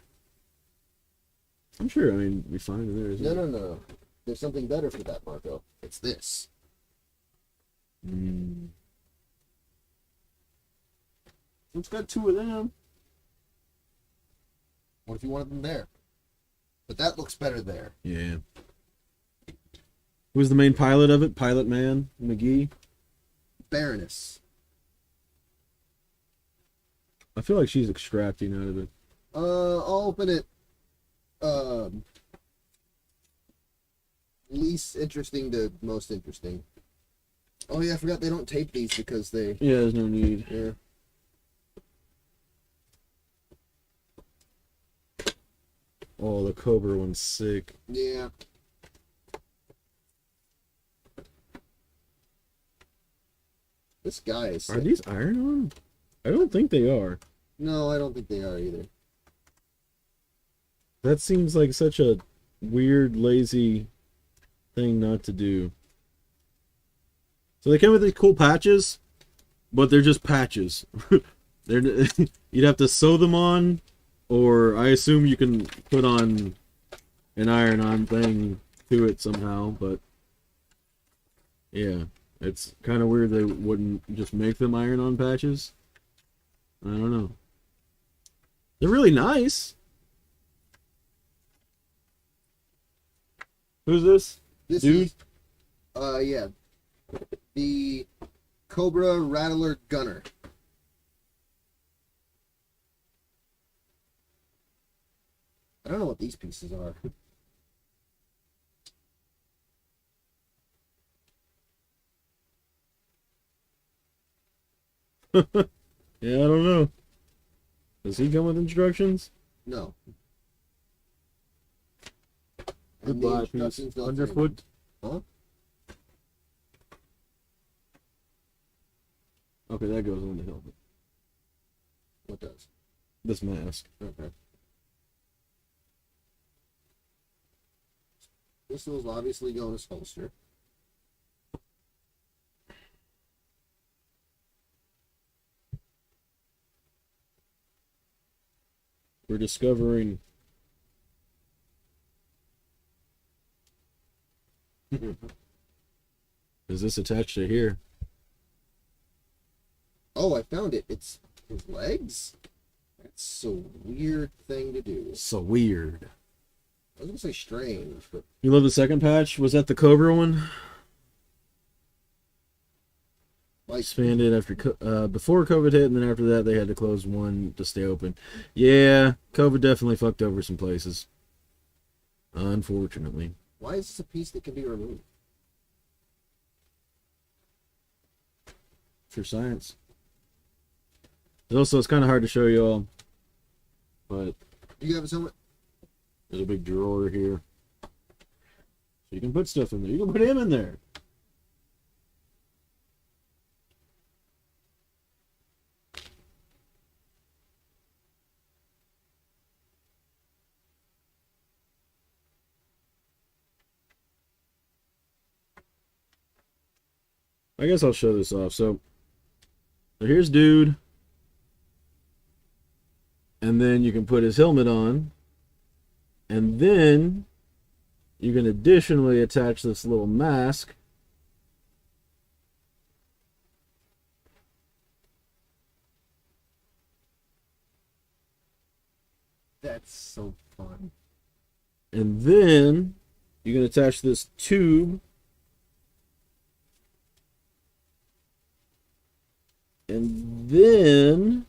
I'm sure. I mean, we find in there. Isn't it? No. There's something better for that, Marco. It's this. It's got two of them. What if you wanted them there? But that looks better there. Yeah. Who's the main pilot of it? Pilot Man McGee. Baroness. I feel like she's extracting out of it. I'll open it. Least interesting to most interesting. Oh yeah, I forgot they don't tape these because they... Yeah, there's no need. Yeah. Oh, the Cobra one's sick. Yeah. This guy is sick. Are these iron-on? I don't think they are. No, I don't think they are either. That seems like such a weird, lazy thing not to do. So they come with these cool patches, but they're just patches. You'd have to sew them on, or I assume you can put on an iron-on thing to it somehow, but yeah, it's kind of weird they wouldn't just make them iron-on patches. I don't know. They're really nice. Who's this? This Dude? is, yeah. The Cobra Rattler Gunner. I don't know what these pieces are. Yeah, I don't know. Does he come with instructions? No. And the Goodbye, piece. instructions don't say Underfoot. Huh? Okay, that goes on the helmet. What does? This mask. Okay. This was obviously going as holster. We're discovering. Is this attached to here? Oh, I found it. It's his legs? That's a weird thing to do. So weird. I was gonna say strange, but You love the second patch? Was that the Cobra one? like Expanded after before COVID hit, and then after that they had to close one to stay open. Yeah, COVID definitely fucked over some places. Unfortunately. why is this a piece that can be removed? For science. Also, it's kind of hard to show you all, but Do you have his helmet? there's a big drawer here. So you can put stuff in there. You can put him in there. I guess I'll show this off. So here's dude. And then you can put his helmet on. And then you can additionally attach this little mask. That's so fun. And then you can attach this tube. And then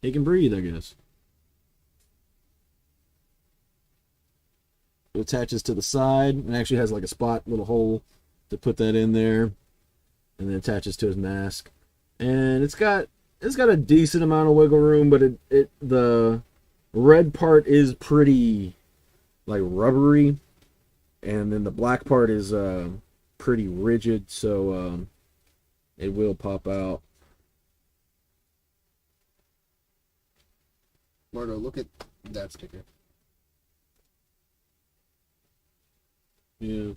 he can breathe, I guess. It attaches to the side and actually has like a spot, little hole to put that in there. And then attaches to his mask. And it's got a decent amount of wiggle room, but the red part is pretty like rubbery. And then the black part is pretty rigid, so it will pop out. Marto, look at that sticker. Yeah,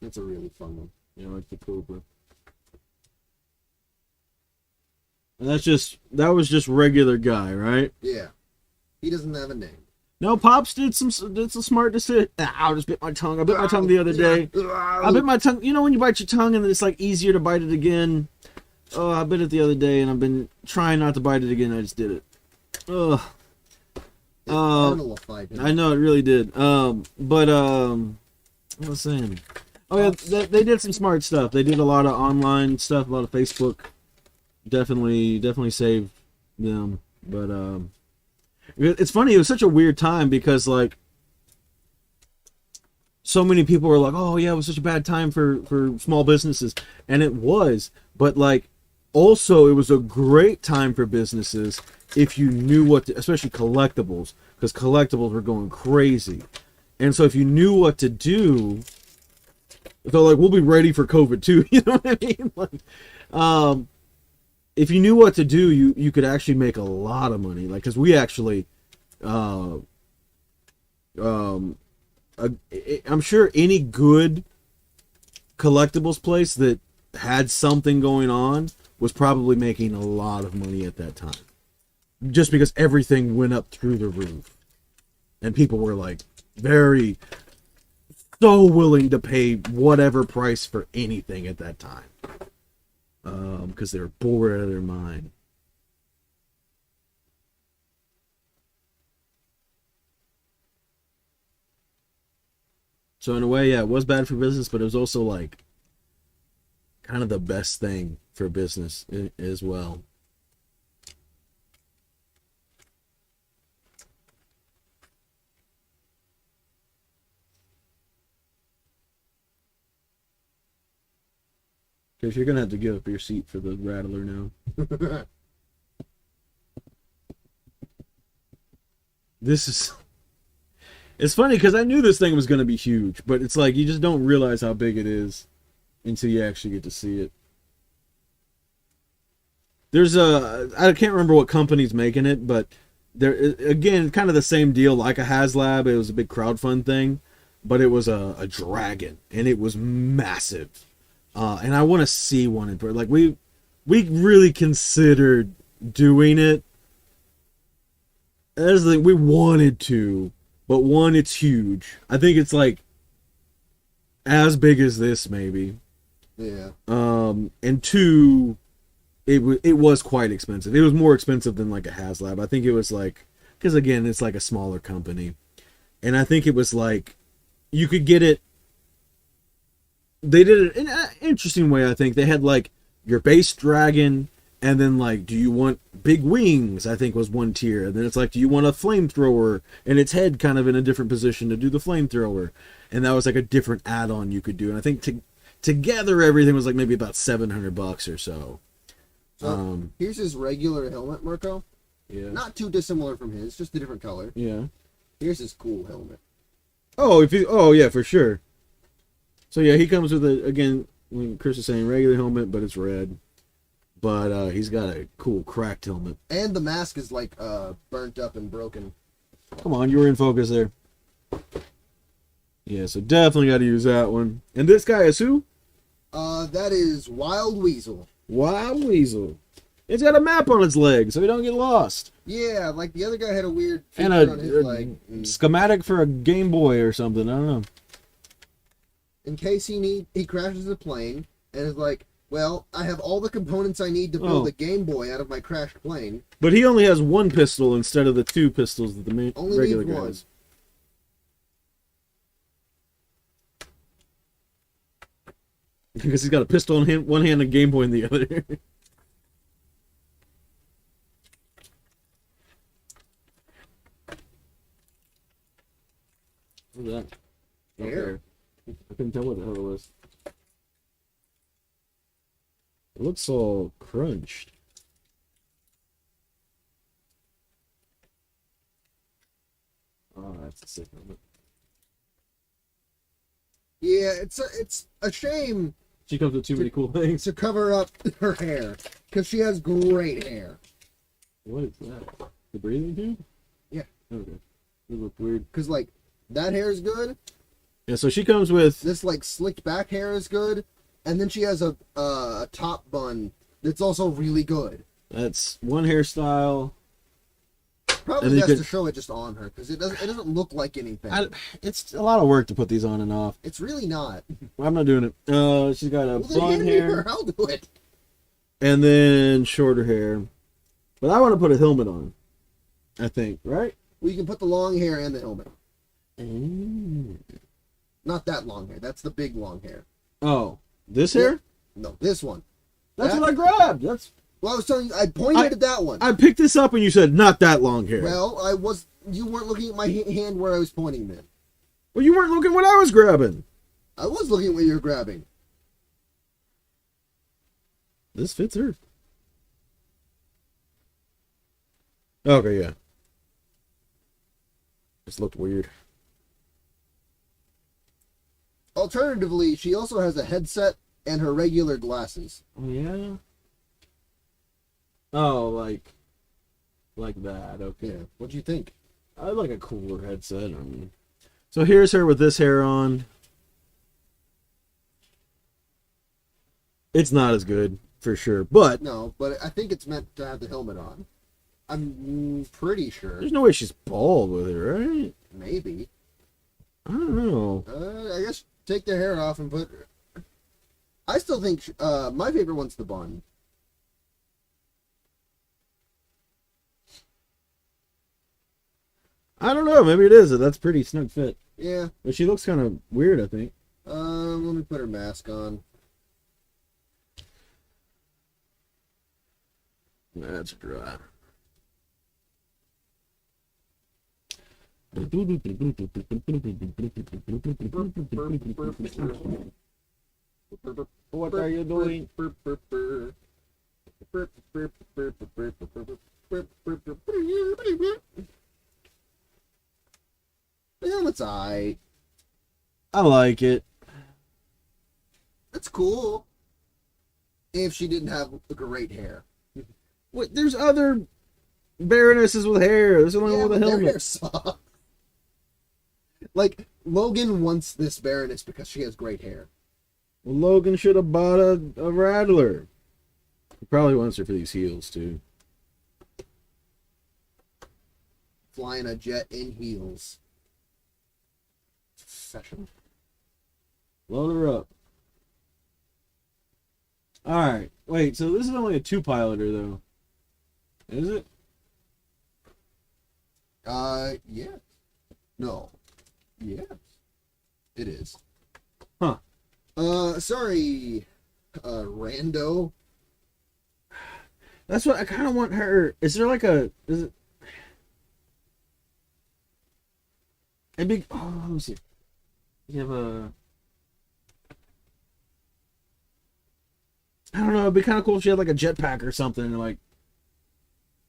That's a really fun one. yeah, I like the Cobra. And that was just regular guy, right? Yeah. He doesn't have a name. No, Pops did some smart decision. I just bit my tongue. I bit my tongue the other day. I bit my tongue. You know when you bite your tongue and it's like easier to bite it again? Oh, I bit it the other day and I've been trying not to bite it again. I just did it. Ugh. I know it really did. What was I saying? Oh yeah, they did some smart stuff. They did a lot of online stuff, a lot of Facebook. Definitely saved them. But it's funny. It was such a weird time because like so many people were like, "Oh yeah, it was such a bad time for small businesses," and it was. But like, also, it was a great time for businesses if you knew what to, especially collectibles, because collectibles were going crazy. And so if you knew what to do, they're like, we'll be ready for COVID too. You know what I mean? Like, if you knew what to do, you could actually make a lot of money. Like, because we actually, I'm sure any good collectibles place that had something going on was probably making a lot of money at that time. Just because everything went up through the roof. And people were like so willing to pay whatever price for anything at that time. Because they were bored out of their mind. So in a way, yeah, it was bad for business, but it was also like kind of the best thing for business as well. Because you're going to have to give up your seat for the Rattler now. It's funny because I knew this thing was going to be huge, but it's like you just don't realize how big it is until you actually get to see it. I can't remember what company's making it, but there, again, kind of the same deal like a HasLab. It was a big crowdfund thing, but it was a dragon, and it was massive. And I want to see one in person. Like we really considered doing it. That's the thing, we wanted to, but one, it's huge. I think it's like as big as this, maybe. Yeah. And two, it was quite expensive. It was more expensive than like a HasLab. I think it was like, because again, it's like a smaller company, and I think it was like you could get it. They did it in an interesting way, I think. They had, like, your base dragon, and then, like, do you want big wings, I think was one tier. And then it's like, do you want a flamethrower, and its head kind of in a different position to do the flamethrower. And that was, like, a different add-on you could do. And I think together everything was, like, maybe about $700 or so. So, here's his regular helmet, Mirko. Yeah. Not too dissimilar from his, just a different color. Yeah. Here's his cool helmet. Oh, yeah, for sure. So yeah, he comes with again, when Chris is saying regular helmet, but it's red. But he's got a cool cracked helmet. And the mask is like burnt up and broken. Come on, you were in focus there. Yeah, so definitely got to use that one. And this guy is who? That is Wild Weasel. Wild Weasel. It's got a map on its leg, so we don't get lost. Yeah, like the other guy had a weird And feature on his leg. schematic for a Game Boy or something. I don't know. In case he crashes a plane and is like, well, I have all the components I need to build a Game Boy out of my crashed plane. But he only has one pistol instead of the two pistols that the regular guy has. Because he's got a pistol in one hand and a Game Boy in the other. What's that? Hair. I couldn't tell what the hell it was. It looks all crunched. Oh, that's a sick one. Yeah, it's a shame She comes with too many cool things. to cover up her hair because she has great hair. What is that? The breathing tube? Yeah. Okay. It looked weird. Because like that hair is good. Yeah, so she comes with This like slicked back hair is good, and then she has a top bun that's also really good. that's one hairstyle. Probably best to show it just on her because it doesn't look like anything. It's a lot of work to put these on and off. It's really not. I'm not doing it. She's got a blonde hair. I'll do it. And then shorter hair. But I want to put a helmet on. I think, right? Well, you can put the long hair and the helmet. Mm. Not that long hair. That's the big long hair. Oh, this hair? No, this one. That's what I grabbed. Well, I was telling you, I pointed at that one. I picked this up and you said not that long hair. Well, you weren't looking at my hand where I was pointing then. Well, you weren't looking what I was grabbing. I was looking at what you were grabbing. This fits her. Okay, yeah. This looked weird. Alternatively, she also has a headset and her regular glasses. Oh, yeah? Oh, like that. Okay. Yeah. What do you think? I like a cooler headset. So here's her with this hair on. It's not as good, for sure. But No, but I think it's meant to have the helmet on. I'm pretty sure. there's no way she's bald with it, right? Maybe. I don't know. I guess take the hair off and put... I still think my favorite one's the bun. I don't know. Maybe it is. That's pretty snug fit. Yeah. But she looks kind of weird, I think. Let me put her mask on. That's dry. What are you doing? The helmet's aight. I like it. That's cool. If she didn't have great hair. Wait, there's other baronesses with hair. There's only one with a their helmet. hair sucks. Like, Logan wants this Baroness because she has great hair. Well, Logan should have bought a Rattler. He probably wants her for these heels, too. Flying a jet in heels. Fashion. Load her up. Alright. Wait, so this is only a two-piloter, though. Is it? Yeah. No. Yes. It is. Huh. Sorry, Rando. That's what I kind of want her. Is there like a... Is it... It'd be... Oh, let me see. You have a... I don't know. It'd be kind of cool if she had like a jetpack or something. And like,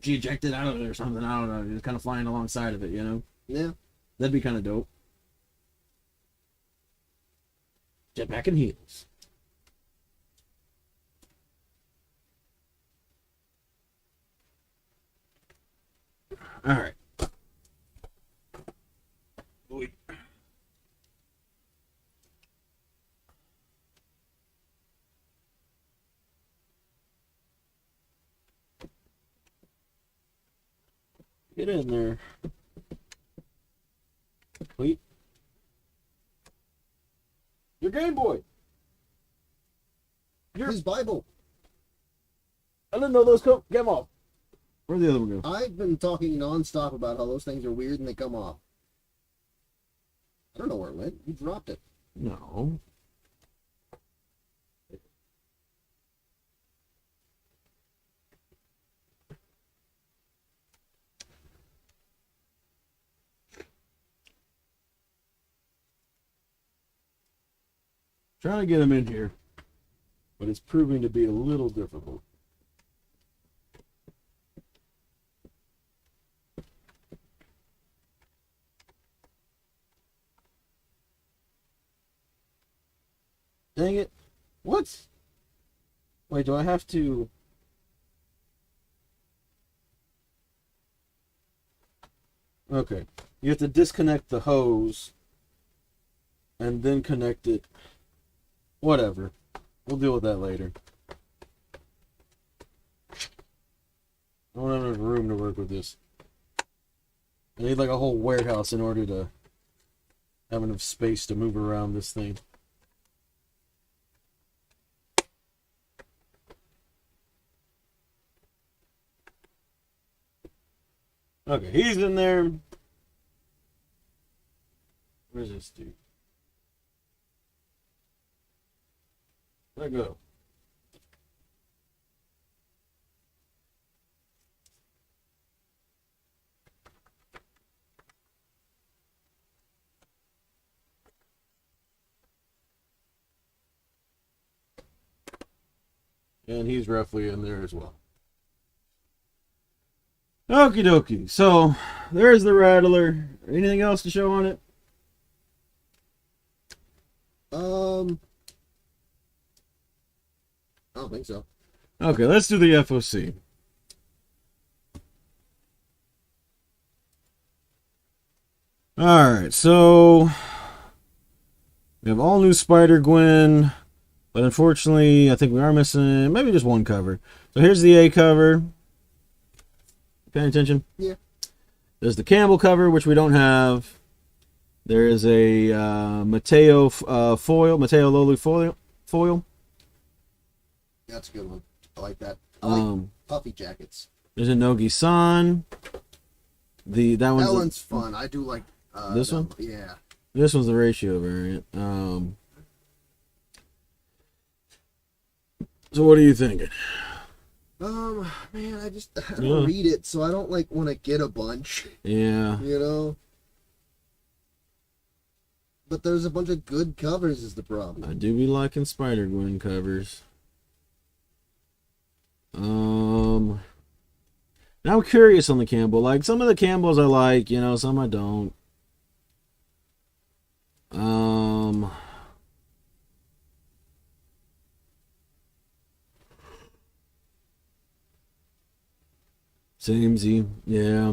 she ejected out of it or something. I don't know. Just kind of flying alongside of it, you know? Yeah. That'd be kind of dope. Jetpack and heels. All right. Get in there. Wait. Your Game Boy. His Bible. I didn't know those come. Get them off. Where'd the other one go? I've been talking nonstop about how those things are weird and they come off. I don't know where it went. You dropped it. No. Trying to get him in here, but it's proving to be a little difficult. Dang it. What? Wait, do I have to... Okay. You have to disconnect the hose and then connect it. Whatever. We'll deal with that later. I don't have enough room to work with this. I need like a whole warehouse in order to have enough space to move around this thing. Okay, he's in there. Where's this dude? Let go. And he's roughly in there as well. Okie dokie. So, there's the Rattler. Anything else to show on it? I don't think so. Okay, let's do the FOC. Alright, so we have all new Spider-Gwen, but unfortunately, I think we are missing maybe just one cover. So here's the A cover. Paying attention? Yeah. There's the Campbell cover, which we don't have. There is a Mateo foil, Mateo Loli foil. That's a good one. I like that. I like puffy jackets. There's a Nogi-san. That one's fun. I do like this one. Yeah. This one's the ratio variant. So what are you thinking? Man, I don't read it, so I don't like want to get a bunch. Yeah. You know. But there's a bunch of good covers is the problem. I do be liking Spider-Gwen covers. Now I'm curious on the Campbell. Like, some of the Campbells I like, you know, some I don't. Samey, yeah.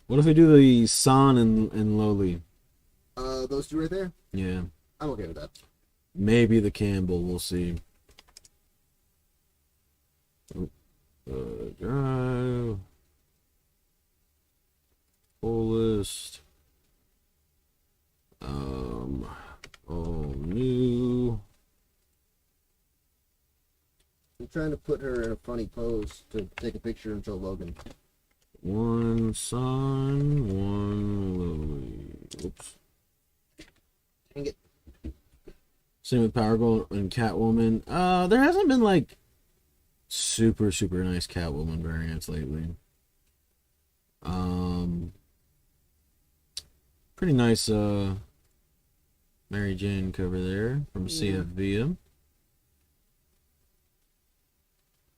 What if we do the San and Loli? Those two right there? Yeah. I'm okay with that. Maybe the Campbell, we'll see. Drive. Full list. All new. I'm trying to put her in a funny pose to take a picture and show Logan. One Sun, one Lily. Oops. Dang it. Same with Power Girl and Catwoman. There hasn't been like super nice Catwoman variants lately. Pretty nice Mary Jane cover there from CFVM.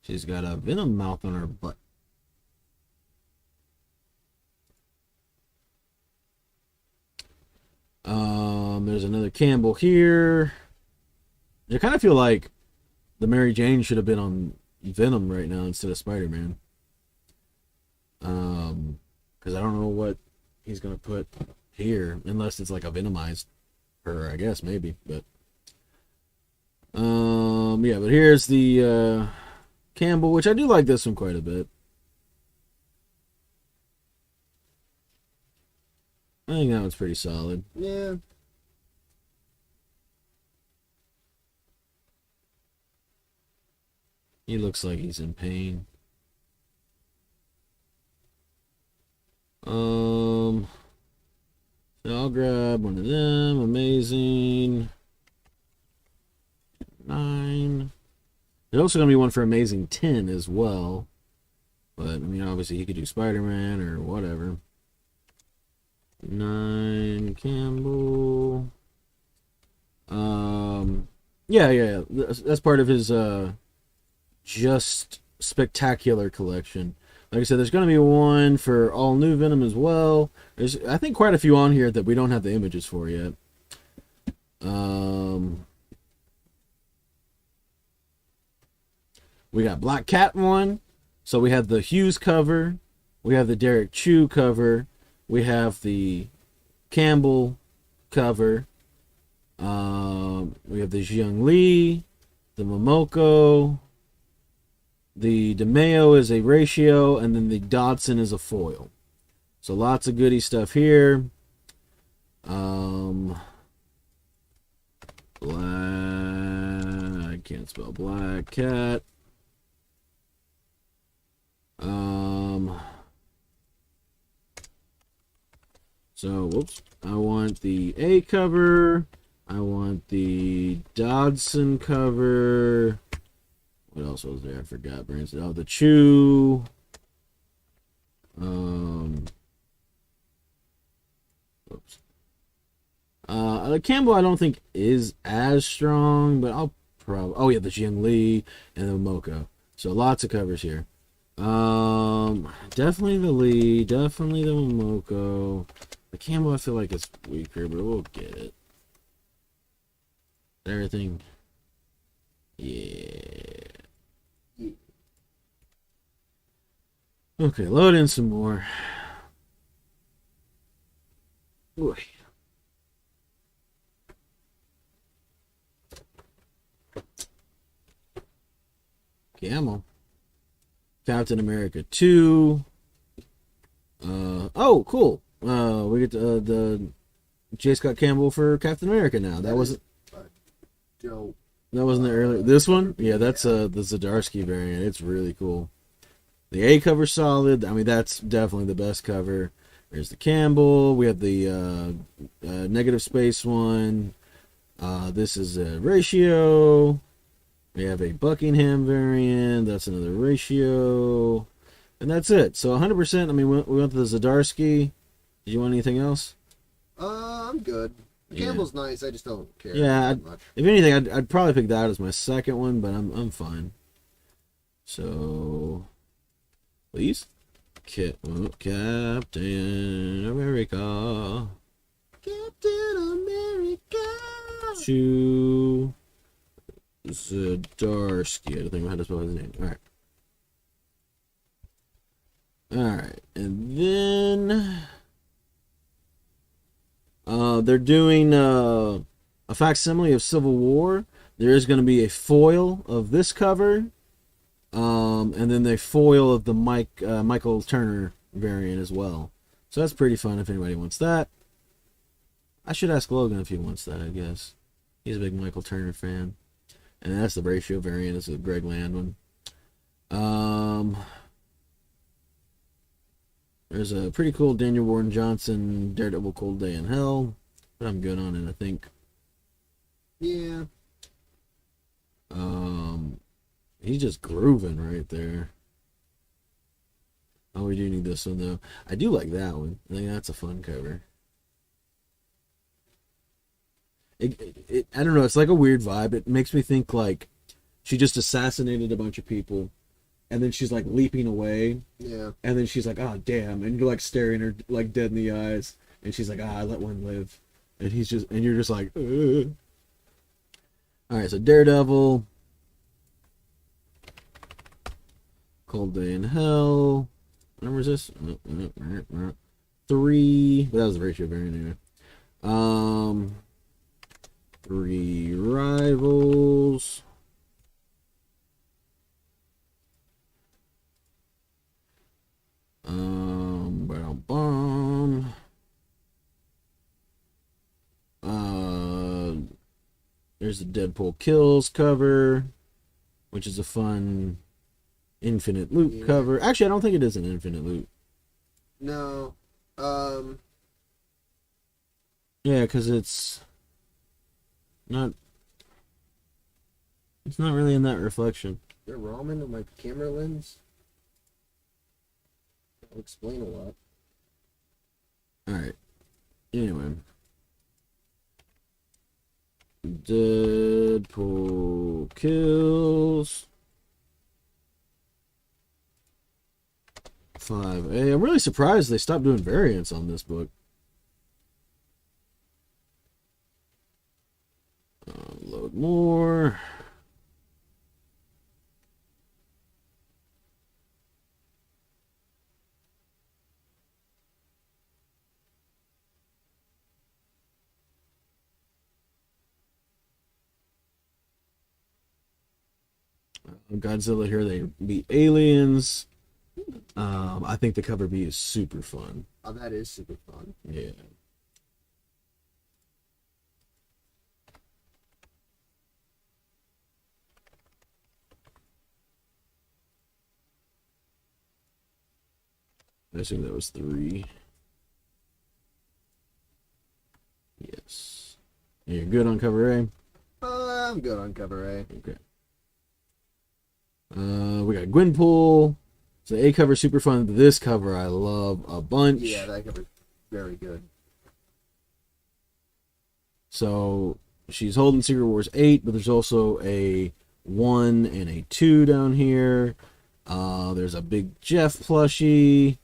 She's got a venom mouth on her butt. There's There's another Campbell here. I kind of feel like the Mary Jane should have been on Venom right now instead of Spider-Man. Because I don't know what he's gonna put here, unless it's like a Venomized her, I guess, maybe. But yeah. But here's the Campbell, which I do like this one quite a bit. I think that one's pretty solid. Yeah. He looks like he's in pain. So I'll grab one of them. Amazing. 9. There's also going to be one for Amazing 10 as well. But, I mean, obviously, you could do Spider-Man or whatever. 9 Campbell. Yeah. That's part of his Just Spectacular collection. Like I said, there's going to be one for all new Venom as well. There's, I think, quite a few on here that we don't have the images for yet. We got Black Cat one. So we have the Hughes cover. We have the Derek Chu cover. We have the Campbell cover. We have the Jiang Li, the Momoko. The DeMeo is a ratio, and then the Dodson is a foil. So lots of goody stuff here. Black, I can't spell Black Cat. So, whoops. I want the A cover. I want the Dodson cover. What else was there? I forgot. Branson. Oh, the Chew. Oops. The Campbell I don't think is as strong, but I'll probably. Oh yeah, the Jiang Li and the Mocha. So lots of covers here. Definitely the Lee. Definitely the Momoko. The Campbell I feel like it's weaker, but we'll get it. Everything. Yeah. Okay, load in some more. Boy. Camel. Captain America 2. Oh, cool. We get the J. Scott Campbell for Captain America now. That wasn't Dope. That wasn't the earlier. This one? Yeah, that's the Zdarsky variant. It's really cool. The A cover's solid. I mean, that's definitely the best cover. There's the Campbell. We have the negative space one. This is a ratio. We have a Buckingham variant. That's another ratio. And that's it. So 100%. I mean, we went to the Zdarsky. Did you want anything else? I'm good. Campbell's nice. I just don't care. Yeah, that much. If anything, I'd probably pick that as my second one, but I'm fine. So, please, Captain America. Captain America. To Zdarsky. I don't think I had to spell his name. All right, and then. They're doing a facsimile of Civil War. There is going to be a foil of this cover, and then the foil of the Michael Turner variant as well. So that's pretty fun if anybody wants that. I should ask Logan if he wants that, I guess. He's a big Michael Turner fan. And that's the ratio variant. It's a Greg Land one. There's a pretty cool Daniel Warren Johnson Daredevil Cold Day in Hell, but I'm good on it, I think. Yeah. He's just grooving right there. Oh, we do need this one though. I do like that one. I think that's a fun cover. I don't know. It's like a weird vibe. It makes me think like she just assassinated a bunch of people. And then she's like leaping away. Yeah. And then she's like, oh, damn. And you're like staring her like dead in the eyes. And she's like, I let one live. and you're just like, ugh. All right, so Daredevil, Cold Day in Hell. What number is this? 3, but that was the ratio variant anyway. 3 Rivals. Bum. There's the Deadpool Kills cover, which is a fun infinite loop cover. Actually, I don't think it is an infinite loop. No. Yeah, because it's not really in that reflection. Is there ramen in my camera lens? That'll explain a lot. Alright. Anyway. Deadpool Kills 5A. I'm really surprised they stopped doing variants on this book. Load more. Godzilla here, they beat aliens. I think the cover B is super fun. Oh, that is super fun. Yeah. I assume that was 3. Yes. You're good on cover A? I'm good on cover A. Okay. We got Gwenpool. So the A cover super fun. This cover I love a bunch. Yeah, that cover's very good. So she's holding Secret Wars 8, but there's also a 1 and a 2 down here. There's a big Jeff plushie.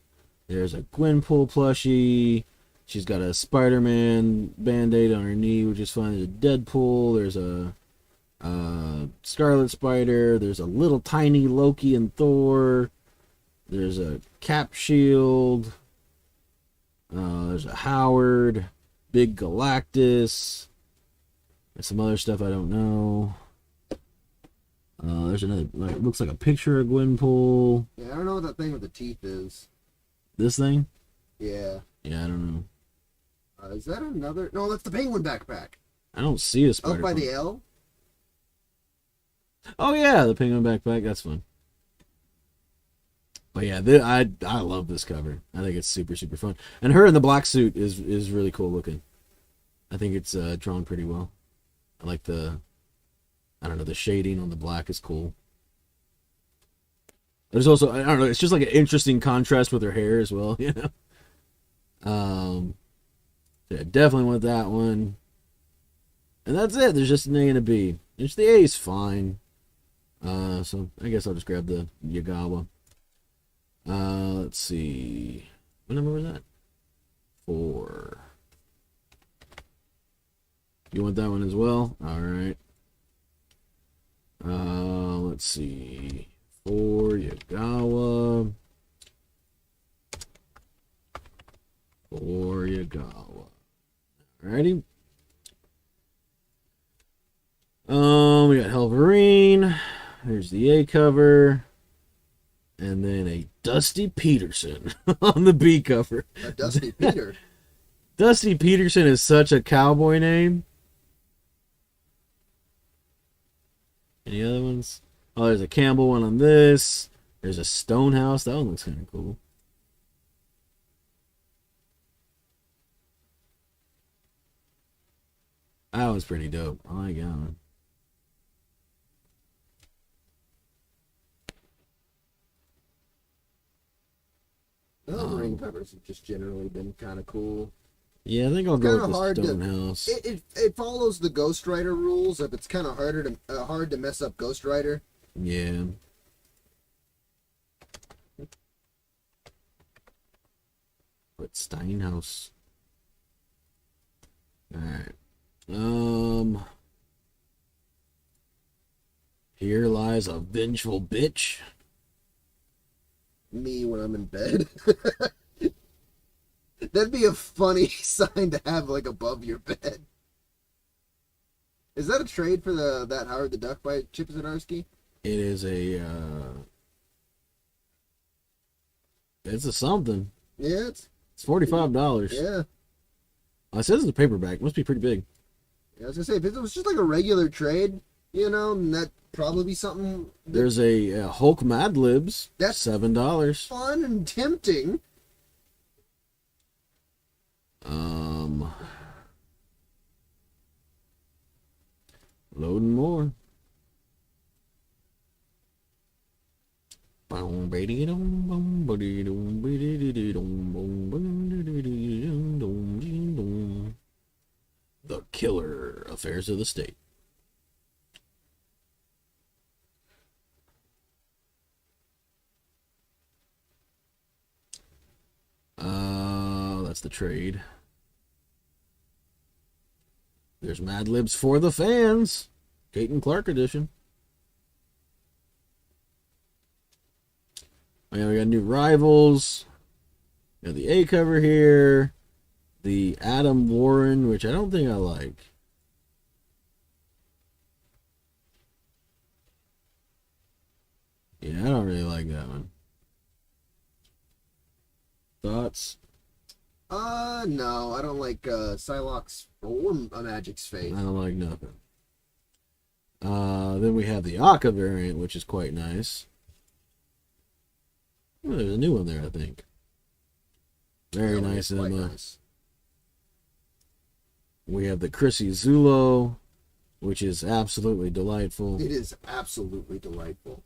There's a Gwenpool plushie. She's got a Spider-Man Band-Aid on her knee, which is fun. There's a Deadpool. There's a Scarlet Spider. There's a little tiny Loki and Thor. There's a Cap Shield. There's a Howard. Big Galactus. There's some other stuff I don't know. There's another, like, looks like a picture of Gwenpool. Yeah, I don't know what that thing with the teeth is. This thing? Yeah. Yeah, I don't know. Is that another? No, that's the Penguin backpack. I don't see a spider. Up by the L? Oh yeah, the Penguin backpack. That's fun. But yeah, I love this cover. I think it's super super fun. And her in the black suit is really cool looking. I think it's drawn pretty well. I like the shading on the black is cool. There's also, I don't know, it's just like an interesting contrast with her hair as well, you know. Yeah, definitely want that one. And that's it. There's just an A and a B. Just the A is fine. So I guess I'll just grab the Yagawa. Let's see. What number was that? 4. You want that one as well? All right. Let's see. 4 Yagawa. 4 Yagawa. Alrighty. We got Helverine. Here's the A cover. And then a Dusty Peterson on the B cover. A Dusty Peter. Dusty Peterson is such a cowboy name. Any other ones? Oh, there's a Campbell one on this. There's a Stonehouse. That one looks kind of cool. That was pretty dope. I like that one. The ring covers have just generally been kind of cool. Yeah, I think I'll go with the Stonehouse. It follows the Ghost Rider rules. If it's kind of hard to mess up Ghost Rider. Yeah. But Steinhaus. Alright, Um, here lies a vengeful bitch. Me when I'm in bed. That'd be a funny sign to have like above your bed. Is that a trade for that Howard the Duck by Chip Zdarsky? It is a, it's a something. Yeah, It's $45. yeah. It says it's a paperback. It must be pretty big. Yeah, I was gonna say if it was just like a regular trade, then that'd probably be something There's a Hulk Mad Libs. That's $7. fun and tempting. Loading more. The Killer Affairs of the State. That's the trade. There's Mad Libs for the fans. Kate and Clark edition. Yeah, we got new Rivals. We got the A cover here. The Adam Warren, which I don't think I like. Yeah, I don't really like that one. Thoughts? No, I don't like Psylocke's or Magic's Fate. I don't like nothing. Then we have the Akka variant, which is quite nice. Oh, there's a new one there, I think. Very nice. Quite And nice. we have the Chrissy Zulo, which is absolutely delightful. It is absolutely delightful.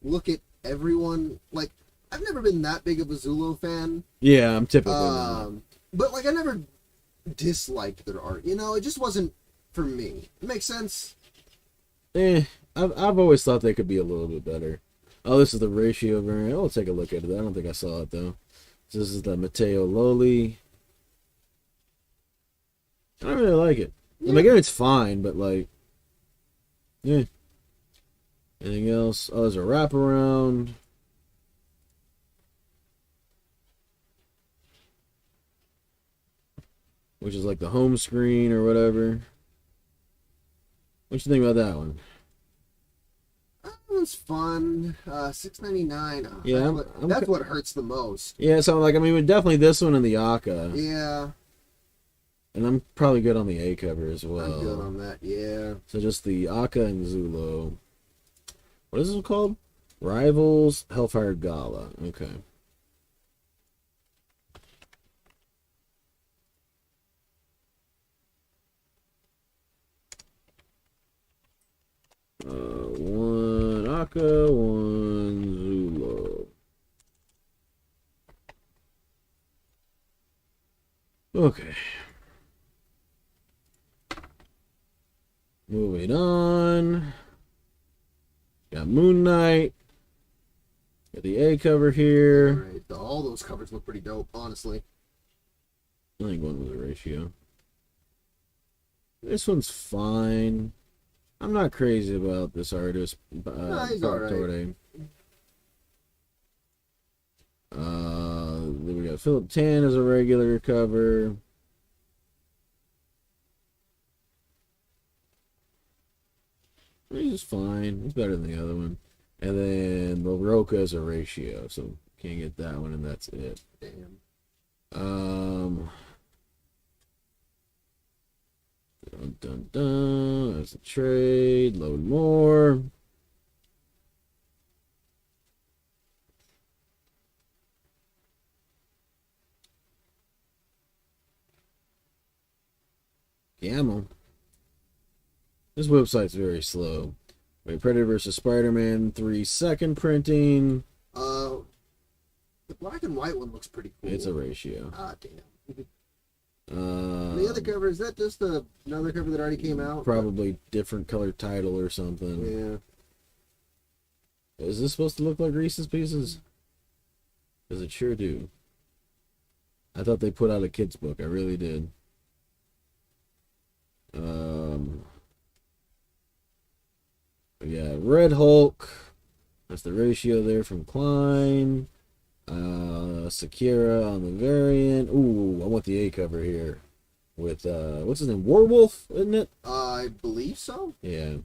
Look at everyone. Like, I've never been that big of a Zulo fan. Yeah, I'm typically not. But, like, I never disliked their art. It just wasn't for me. It makes sense? I've always thought they could be a little bit better. Oh, this is the ratio variant. I'll take a look at it. I don't think I saw it, though. So this is the Matteo Loli. I don't really like it. Yeah. I mean, it's fine, but, like, yeah. Anything else? Oh, there's a wraparound. Which is like the home screen or whatever. What you think about that one? That one's fun. $6.99. Yeah, that's what hurts the most. Yeah, so like, I mean, definitely this one and the Akka. Yeah. And I'm probably good on the A cover as well. I'm good on that, yeah. So just the Akka and Zulo. What is this called? Rivals Hellfire Gala. Okay. One Akka, one Zulo. Okay. Moving on. Got Moon Knight. Got the A cover here. Right. All those covers look pretty dope, honestly. I think one was a ratio. This one's fine. I'm not crazy about this artist. He's alright. Then we got Philip Tan as a regular cover. He's fine. He's better than the other one. And then LaRocca is a ratio, so can't get that one, and that's it. Damn. Dun dun dun. That's a trade. Load more. Gamma. This website's very slow. Wait, Predator vs. Spider-Man 3 printing. The black and white one looks pretty cool. It's a ratio. Ah, damn. The other cover, is that just another cover that already came out? Probably different color title or something. Yeah. Is this supposed to look like Reese's Pieces? Because it sure do. I thought they put out a kid's book. I really did. Red Hulk. That's the ratio there from Klein. Sakura on the variant. Ooh, I want the A cover here. With, what's his name? Warwolf, isn't it? I believe so. Yeah.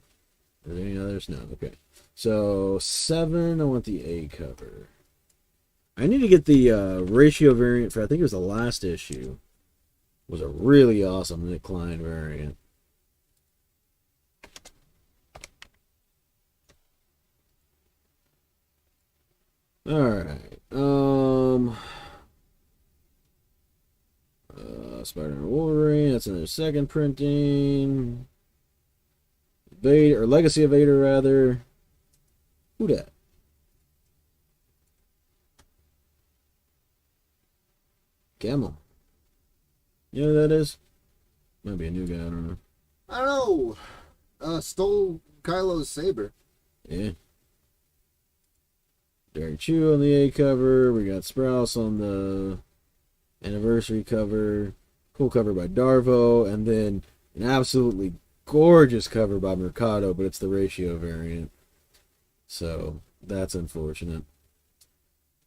Are there any others? No, okay. So, 7, I want the A cover. I need to get the ratio variant for, I think it was the last issue. It was a really awesome Nick Klein variant. Alright. Spider-Man Wolverine, that's in their second printing. Vader, or Legacy of Vader, rather. Who dat? Camel. You know who that is? Might be a new guy, I don't know. I don't know. Stole Kylo's saber. Yeah. Derek Chu on the A cover. We got Sprouse on the anniversary cover. Cool cover by Darvo. And then an absolutely gorgeous cover by Mercado, but it's the ratio variant. So that's unfortunate.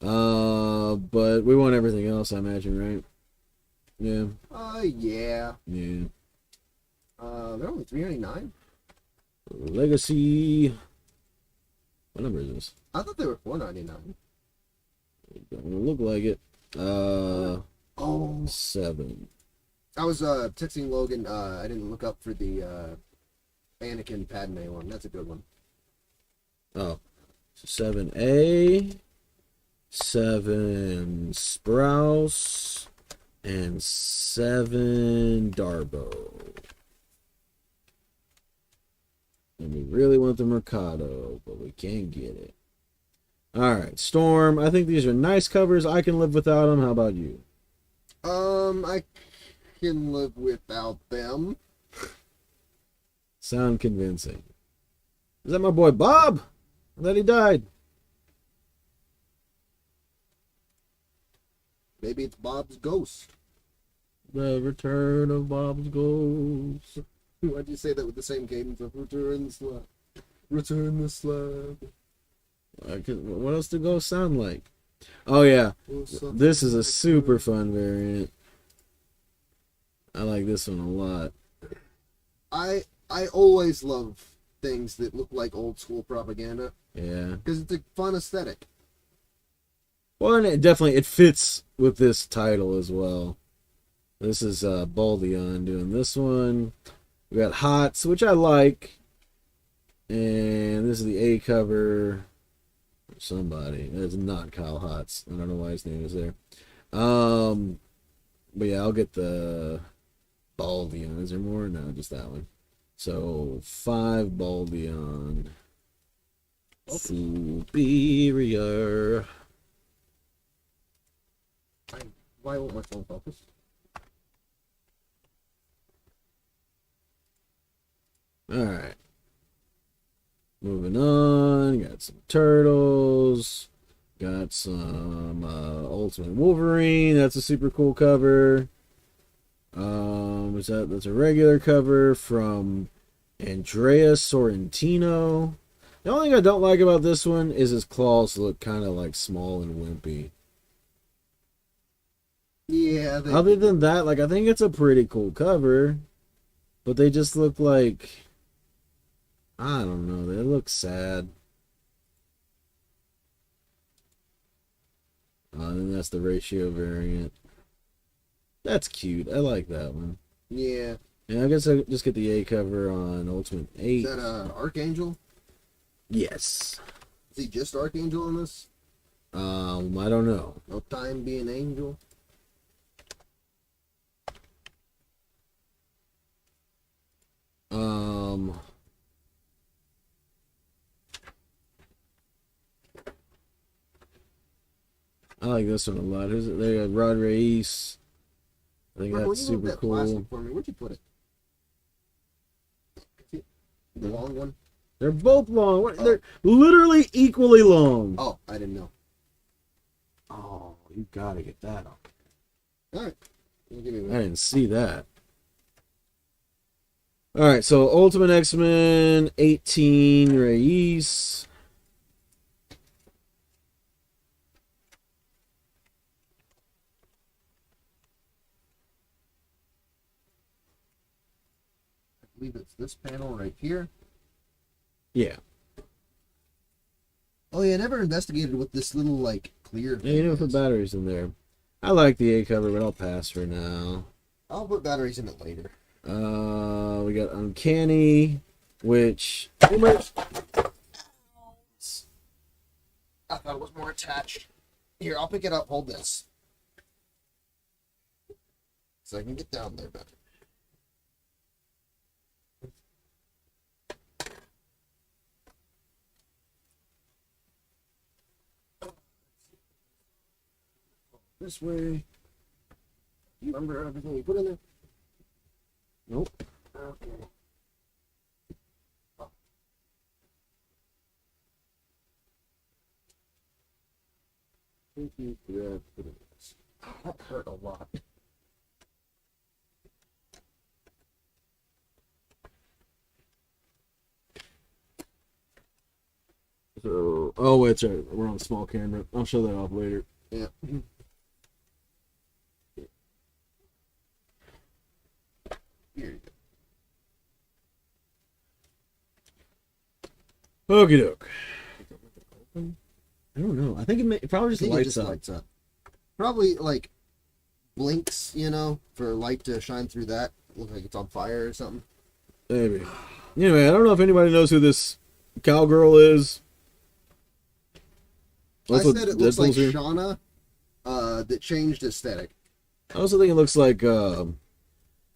But we want everything else, I imagine, right? Yeah. Yeah. Yeah. They're only $3.99. Legacy. What number is this? I thought they were $4.99. Don't look like it. Oh. 7. I was texting Logan. I didn't look up for the Anakin Padme one. That's a good one. Oh. So 7A. 7 Sprouse. And 7 Darbo. And we really want the Mercado, but we can't get it. Alright, Storm. I think these are nice covers. I can live without them. How about you? I can live without them. Sound convincing. Is that my boy Bob? I thought he died. Maybe it's Bob's ghost. The return of Bob's ghost. Why'd you say that with the same cadence of return the slab? Return the slab. What else do ghosts sound like? Oh yeah, this is a super fun variant. I like this one a lot. I always love things that look like old school propaganda. Yeah. Because it's a fun aesthetic. Well, and it fits with this title as well. This is Baldion doing this one. We got Hots, which I like. And this is the A cover. Somebody. It's not Kyle Hots. I don't know why his name is there. But yeah, I'll get the Baldion. Is there more? No, just that one. So 5 Baldion. Superior. Why won't my phone focus? Alright. Moving on. Got some Turtles. Got some Ultimate Wolverine. That's a super cool cover. That's a regular cover from Andrea Sorrentino. The only thing I don't like about this one is his claws look kind of like small and wimpy. Yeah. Other than that, like, I think it's a pretty cool cover, but they just look like, I don't know, they look sad. And that's the ratio variant. That's cute. I like that one. Yeah. Yeah, I guess I just get the A cover on Ultimate 8. Is that Archangel? Yes. Is he just Archangel in this? I don't know. No time being angel? I like this one a lot. Who's it? They got Rod Reis. I think that's super cool. Plastic for me. Where'd you put it? The long one? They're both long. They're literally equally long. Oh, I didn't know. Oh, you gotta get that up. Alright. I didn't see that. All right, so Ultimate X-Men 18 Reyes. I believe it's this panel right here. Yeah. Oh yeah, I never investigated what this little like clear Yeah, you thing know, put is. batteries in there. I like the A cover, but I'll pass for now. I'll put batteries in it later. We got Uncanny, which I thought it was more attached. Here, I'll pick it up. Hold this. So I can get down there better. This way. You remember everything you put in there? nope. Okay. Thank you for that. That hurt a lot. So, oh wait, it's right. We're on a small camera. I'll show that off later. Yeah. Here you go. Okie doke. I don't know. I think it probably just I think it lights just up. lights up. Probably like blinks, you know, for light to shine through that. Look like it's on fire or something. Maybe. Anyway, I don't know if anybody knows who this cowgirl is. I That's what said it looks like Deadpool's here. Shauna, that changed aesthetic. I also think it looks like,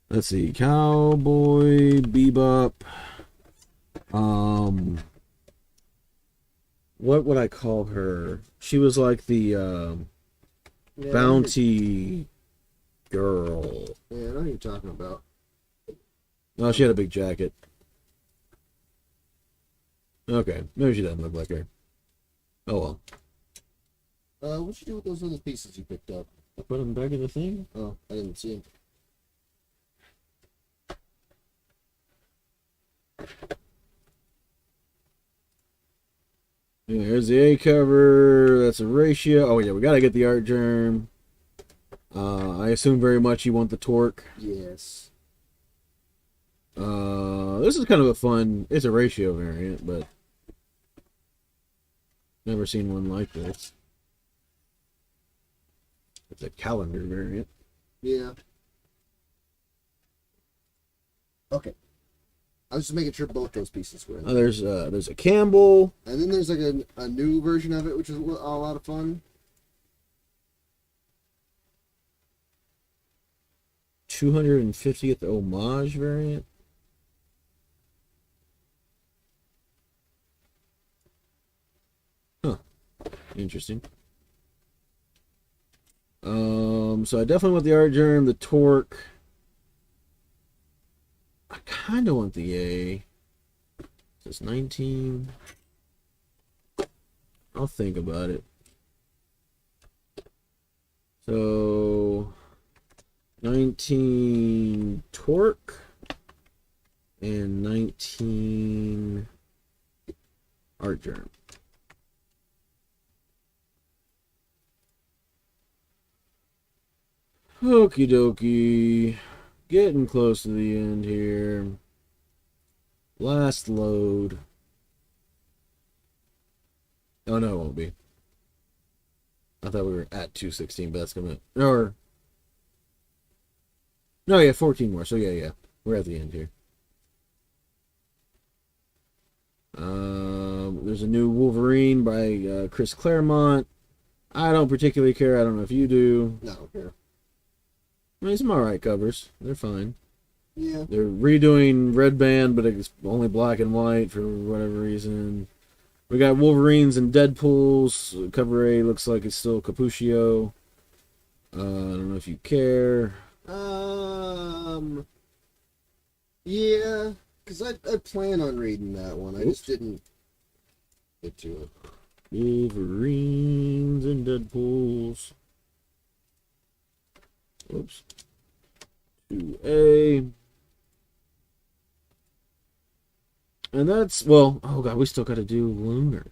let's see, Cowboy Bebop. What would I call her? She was like the Yeah, bounty girl. Yeah, I know what you're talking about. No, she had a big jacket. Okay, maybe she doesn't look like her. Oh well. What'd you do with those little pieces you picked up? I put them back in the thing. Oh, I didn't see them. Yeah, here's the A cover. That's a ratio. Oh yeah, we gotta get the art germ. I assume very much you want the torque. Yes. This is kind of a fun. It's a ratio variant, but never seen one like this. It's a calendar variant. Yeah. Okay. I was just making sure both those pieces were in there. There's a Campbell. And then there's like a new version of it, which is a lot of fun. 250th homage variant. Huh. Interesting. So I definitely want the art germ, the torque. I kind of want the A. This 19. I'll think about it. So 19 torque and 19 art germ. Okie dokie. Getting close to the end here. Last load. Oh no, it won't be. I thought we were at 216, but that's coming. Or no, yeah, 14 more. So yeah, we're at the end here. There's a new Wolverine by Chris Claremont. I don't particularly care. I don't know if you do. No, I don't care. I mean, some alright covers. They're fine. Yeah. They're redoing Red Band, but it's only black and white for whatever reason. We got Wolverines and Deadpools. Cover A looks like it's still Capuccio. I don't know if you care. Yeah, because I plan on reading that one. I just didn't get to it. Wolverines and Deadpools. Oops. 2A. And that's, well, oh god, we still got to do Lunar.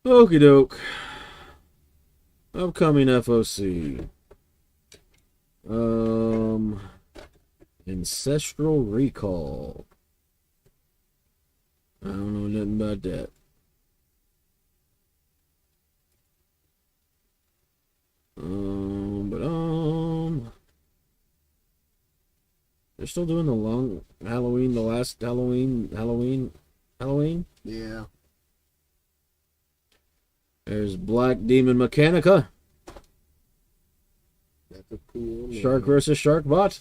Okie doke. Upcoming FOC. Ancestral Recall. I don't know nothing about that. They're still doing the long Halloween, the last Halloween. Yeah. There's Black Demon Mechanica. That's a cool name. Shark versus Shark Bot.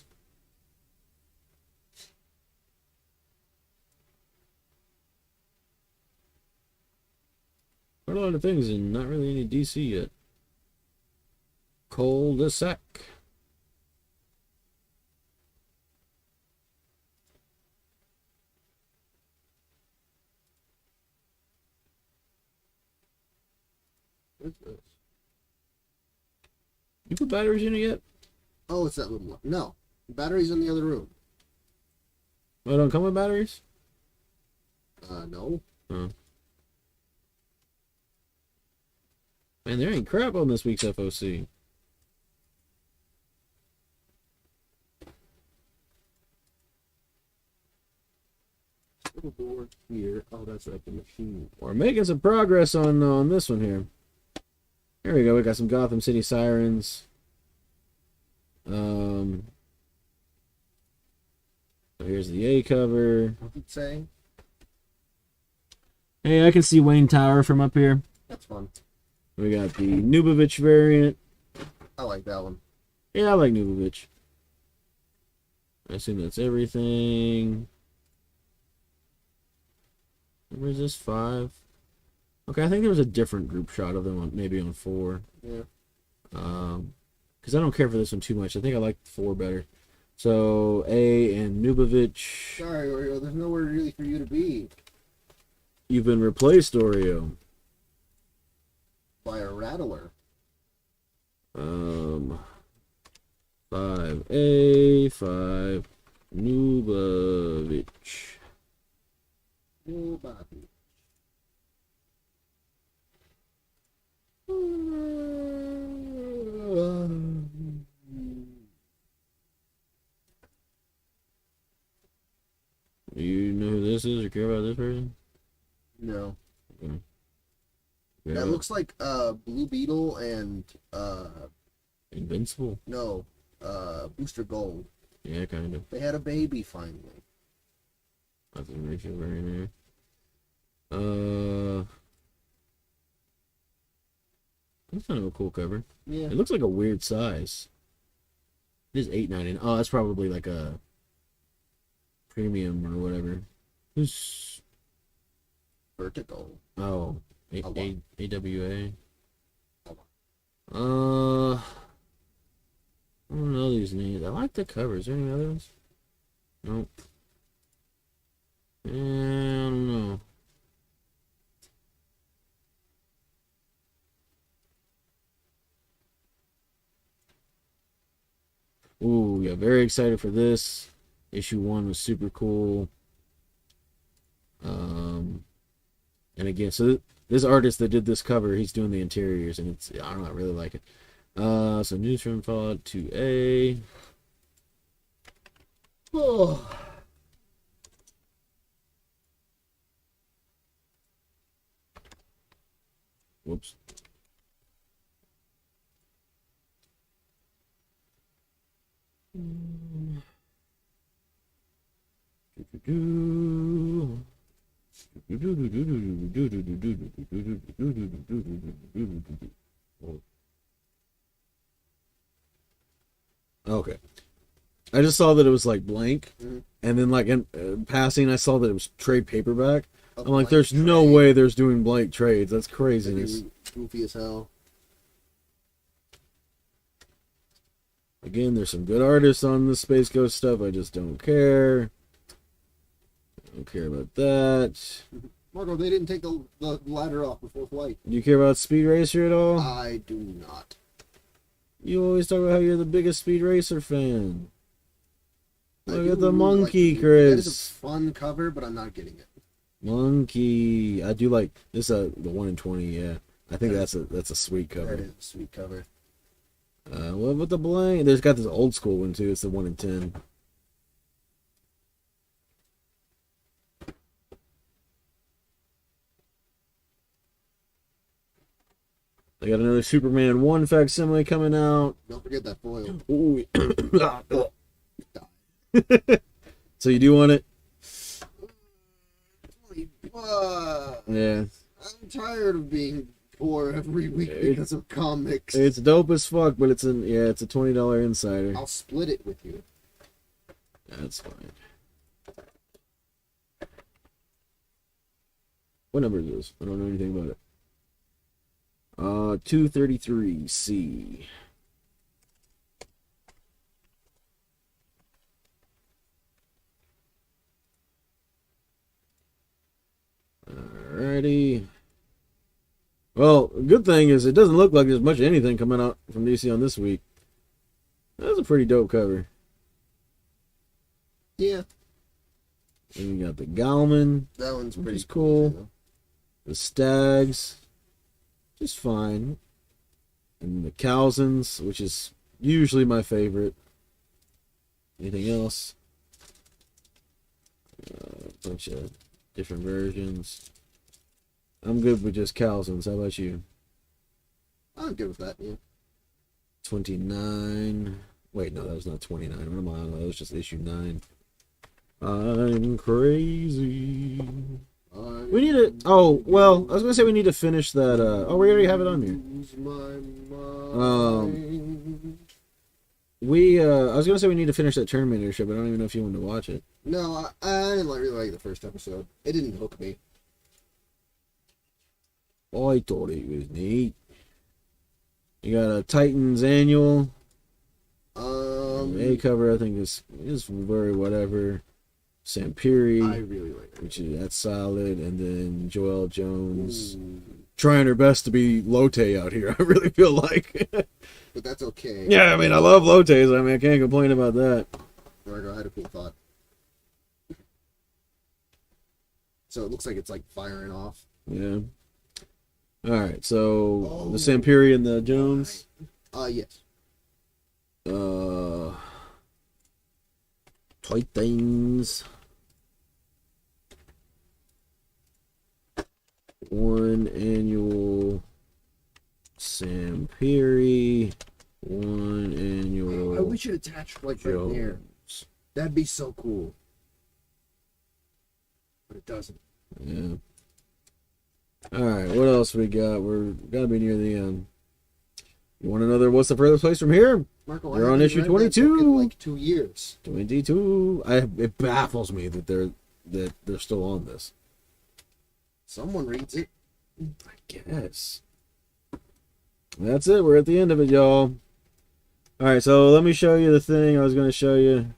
Quite a lot of things and not really any DC yet. Cul-de-sac. What's this? You put batteries in it yet? Oh, it's that little one. No. Battery's in the other room. Oh, don't come with batteries? No. Oh. Man, there ain't crap on this week's FOC. Little board here. Oh, that's like the machine. We're making some progress on this one here. Here we go. We got some Gotham City Sirens. So here's the A cover. What's it say? Hey, I can see Wayne Tower from up here. That's fun. We got the Nubovich variant. I like that one. Yeah, I like Nubovich. I assume that's everything. Where's this 5? Okay, I think there was a different group shot of them on maybe on 4. Yeah. Because I don't care for this one too much. I think I like 4 better. So A and Nubovich. Sorry, Oreo. There's nowhere really for you to be. You've been replaced, Oreo. By a rattler. 5A, 5 Nubovich. Nobody. You know who this is or care about this person? No. Okay. That looks like Blue Beetle and Invincible? no, Booster Gold. Yeah, kind of. They had a baby finally. That's a Rachel right there. That's kind of a cool cover. Yeah. It looks like a weird size. It is $8.99. Oh, that's probably like a premium or whatever. Who's Vertical. AWA? I don't know these names. I like the covers. Are there any other ones? Nope. I don't know. Ooh, yeah, very excited for this. Issue 1 was super cool. And again, so this artist that did this cover, he's doing the interiors, and it's, I don't know, I really like it. So Newsroom followed 2A. Oh. Whoops. Okay. I just saw that it was like blank, and then like in passing, I saw that it was trade paperback. I'm like, there's no way there's doing blank trades. That's craziness. Goofy as hell. Again, there's some good artists on the Space Ghost stuff. I just don't care. I don't care about that. Marco, they didn't take the ladder off before flight. Do you care about Speed Racer at all? I do not. You always talk about how you're the biggest Speed Racer fan. I Look do at the really like monkey, it. Chris. That is a fun cover, but I'm not getting it. Monkey. I do like this. The 1 in 20. Yeah, I think that's a sweet cover. That is a sweet cover. What about the blank? There's got this old school one too. It's the 1 in 10. They got another Superman 1 facsimile coming out. Don't forget that foil. Ooh. So you do want it? Yeah. I'm tired of being poor every week because of comics. It's dope as fuck, but it's a $20 insider. I'll split it with you. That's fine. What number is this? I don't know anything about it. 233C. Alrighty. Well, good thing is it doesn't look like there's much of anything coming out from DC on this week. That's a pretty dope cover. Yeah. And we got the Galman. That one's which pretty is cool. Too. The Stags. Just fine. And the Calzins, which is usually my favorite. Anything else? A bunch of different versions. I'm good with just Calzins. How about you? I'm good with that, yeah. 29. Wait, no, that was not 29. What am I on? That was just issue 9. I'm crazy. We need to. Oh, well, I was gonna say we need to finish that. Oh, we already have it on here. I was gonna say we need to finish that Terminator show, but I don't even know if you want to watch it. No, I didn't really like the first episode. It didn't hook me. I thought it was neat. You got a Titans annual. A cover I think is very whatever. Sampiri, I really like that. That's solid, and then Joelle Jones trying her best to be Lotte out here. I really feel like, but that's okay. Yeah, I mean I love Lottes. I mean I can't complain about that. Margo, I had a cool thought. So it looks like it's like firing off. Yeah. All right, so the Sampiri and the Jones. Yes. Titans. One annual Sampiri. One annual. I wish it attached like right there. That'd be so cool. But it doesn't. Yeah. Alright, what else we got? We're gotta be near the end. You want another what's the furthest place from here? Marco, They're on issue 22. In like 2 years. 22. It baffles me that they're still on this. Someone reads it. I guess. That's it. We're at the end of it, y'all. Alright, so let me show you the thing I was going to show you.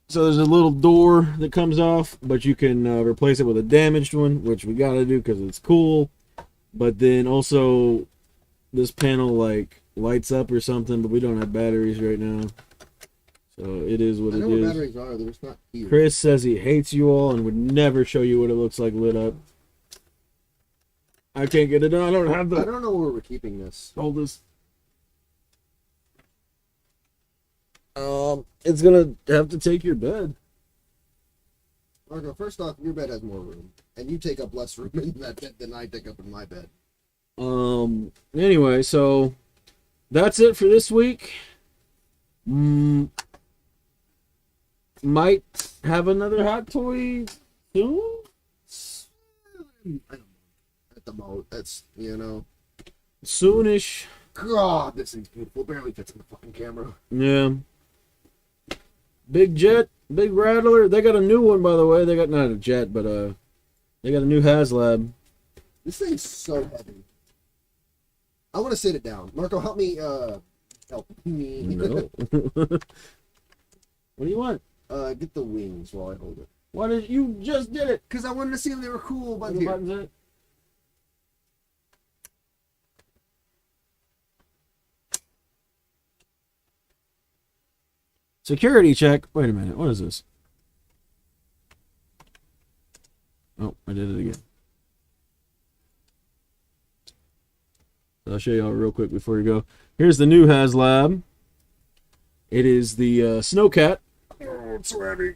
So there's a little door that comes off, but you can replace it with a damaged one, which we got to do because it's cool. But then also this panel like lights up or something, but we don't have batteries right now. So it is what it is. I know where batteries are. They're just not here. Chris says he hates you all and would never show you what it looks like lit up. I can't get it done. I don't have the... I don't know where we're keeping this. Hold this. It's gonna have to take your bed. Marco, first off, your bed has more room, and you take up less room in that bed than I take up in my bed. Anyway, so that's it for this week. Might have another hot toy soon. I don't know. At the most, that's Soonish. God, this thing's beautiful. Barely fits in the fucking camera. Yeah. Big Jet, Big Rattler. They got a new one, by the way. They got not a jet, but they got a new HasLab. This thing's so heavy. I want to sit it down. Marco, help me. Help me. No. What do you want? Get the wings while I hold it. Why did you just did it? Because I wanted to see if they were cool. But The buttons in it? Security check. Wait a minute. What is this? Oh, I did it again. I'll show y'all real quick before you go. Here's the new HasLab. It is the Snowcat. Oh, it's so heavy.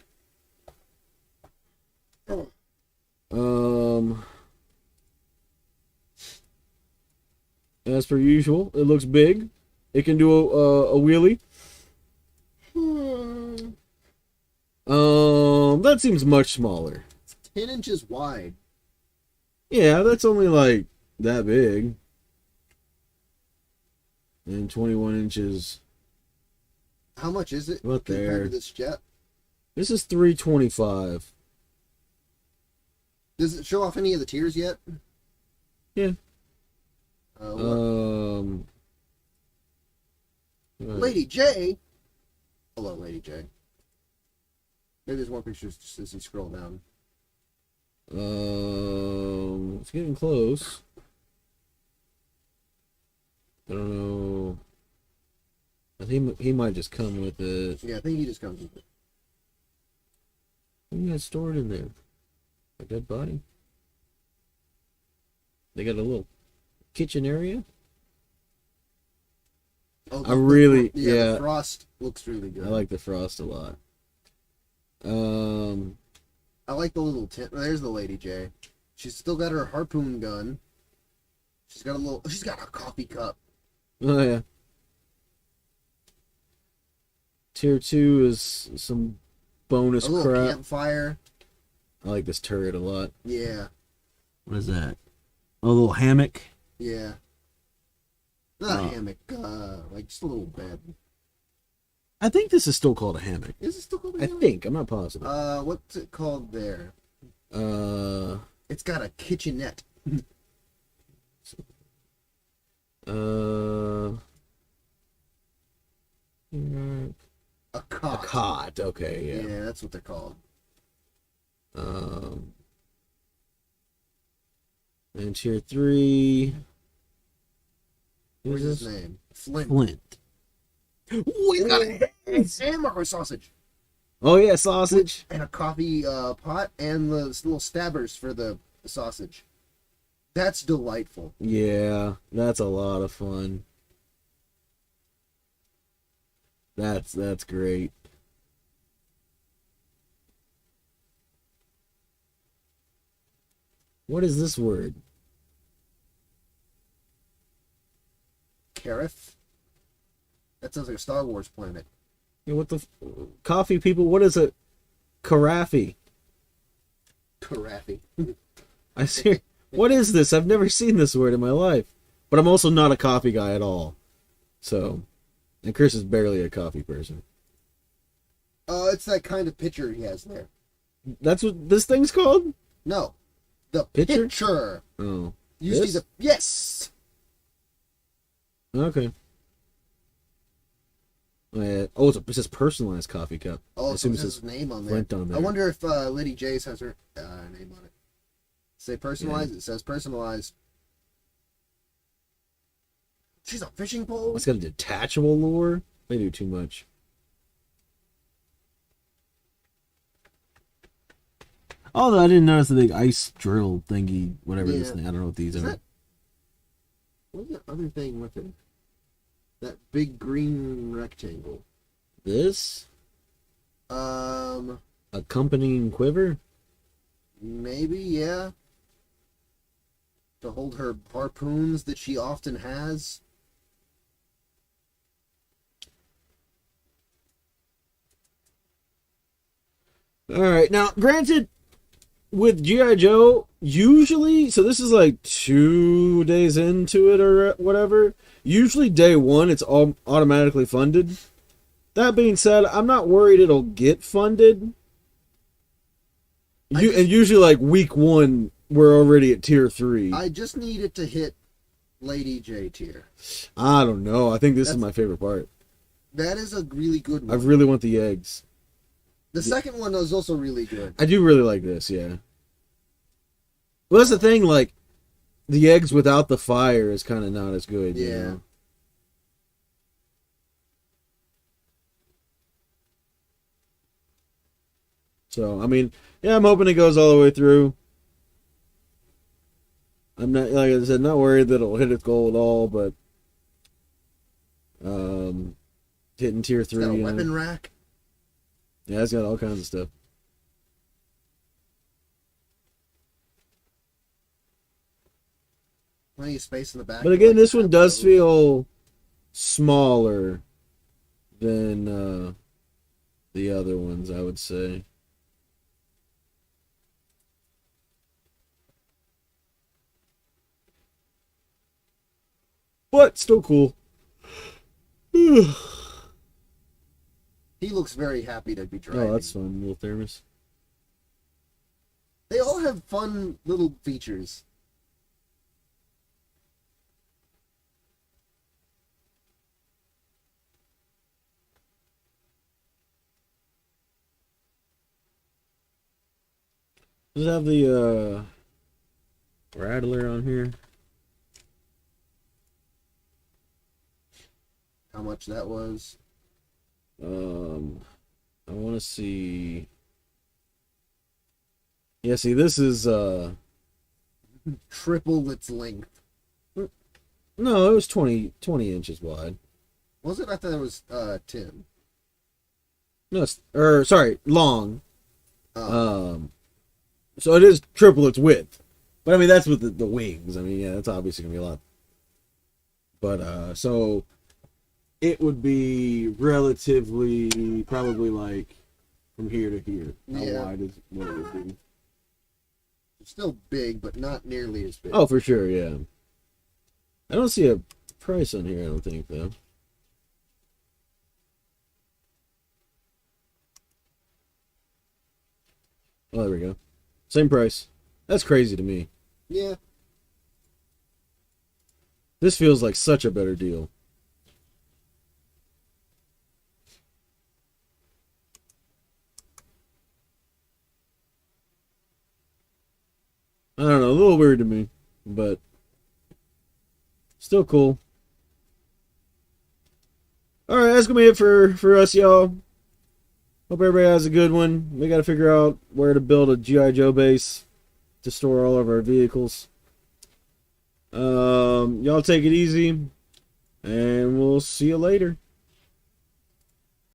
As per usual, it looks big. It can do a wheelie. That seems much smaller. It's 10 inches wide. Yeah, that's only like that big. And 21 inches. How much is it What compared there? to this jet? This is $325. Does it show off any of the tiers yet? Yeah. What? Lady J. Hello, Lady J. Maybe there's more pictures just as you scroll down. It's getting close. I don't know. I think he might just come with it. Yeah, I think he just comes with it. What do you got stored in there? A dead body? They got a little kitchen area? Oh, I really, the frost looks really good. I like the frost a lot. I like the little tent. There's the Lady J. She's still got her harpoon gun. She's got a coffee cup. Oh yeah. Tier 2 is some bonus A little crap. campfire. I like this turret a lot. Yeah. What is that? A little hammock. Yeah. Not a hammock, like just a little bed. I think this is still called a hammock. Is it still called a I hammock? think. I'm not positive. What's it called there? Uh, It's got a kitchenette. A cot. A cot. Okay, yeah. Yeah, that's what they're called. And tier 3. What's Who's his this? name? Flint. Flint. Ooh, he's got a hamburger sausage. Oh yeah, sausage. And a coffee pot and the little stabbers for the sausage. That's delightful. Yeah, that's a lot of fun. That's great. What is this word? Karif? That sounds like a Star Wars planet. Yeah, what the coffee people? What is it? Carafe. Carafe. I see. What is this? I've never seen this word in my life. But I'm also not a coffee guy at all. So, and Chris is barely a coffee person. It's that kind of pitcher he has there. That's what this thing's called? No. The Pitcher? pitcher. Oh. Usually This? yes. Okay. Oh, it says personalized coffee cup. Oh, I so assume it it says says his name on there. Flint on there. I wonder if Lady J's has her name on it. Say personalized. Yeah. It says personalized. She's a fishing pole. It's got a detachable lure. They do too much. Although I didn't notice the big ice drill thingy, whatever this Yeah. thing. I don't know what these Is are. that- What's the other thing with it? That big green rectangle. This Um, accompanying quiver. maybe, yeah. To hold her harpoons that she often has. All right, now granted, with GI Joe, usually, so this is like 2 days into it or whatever. Usually, day one, it's all automatically funded. That being said, I'm not worried it'll get funded. And usually, like week 1, we're already at tier 3. I just need it to hit Lady J tier. I don't know. I think this is my favorite part. That is a really good I one. really want the eggs. The second one is also really good. I do really like this, yeah. Well, that's the thing, like, the eggs without the fire is kind of not as good. You Yeah. know? So I mean, yeah, I'm hoping it goes all the way through. I'm not, like I said, not worried that it'll hit its goal at all, but hitting tier It's 3. got a weapon rack. Yeah, it's got all kinds of stuff. Plenty of space in the back. But again, this one does feel smaller than the other ones, I would say. But still cool. He looks very happy to be driving. Oh, that's fun, little thermos. They all have fun little features. Does it have the rattler on here? How much that was? I want to see. Yeah, see, this is Triple its length. no, it was 20 inches wide. Was it? I thought it was 10. No, or sorry, long. Oh. So it is triple its width. But I mean, that's with the wings. I mean, yeah, that's obviously gonna be a lot. But so it would be relatively probably like from here to here. How Yeah. wide is what it would be? It's still big, but not nearly as big. Oh, for sure, yeah. I don't see a price on here. I don't think though. Oh, there we go. Same price. That's crazy to me. Yeah. This feels like such a better deal. I don't know, a little weird to me, but still cool. Alright, that's gonna be it for us, y'all. Hope everybody has a good one. We gotta figure out where to build a G.I. Joe base to store all of our vehicles. Y'all take it easy, and we'll see you later.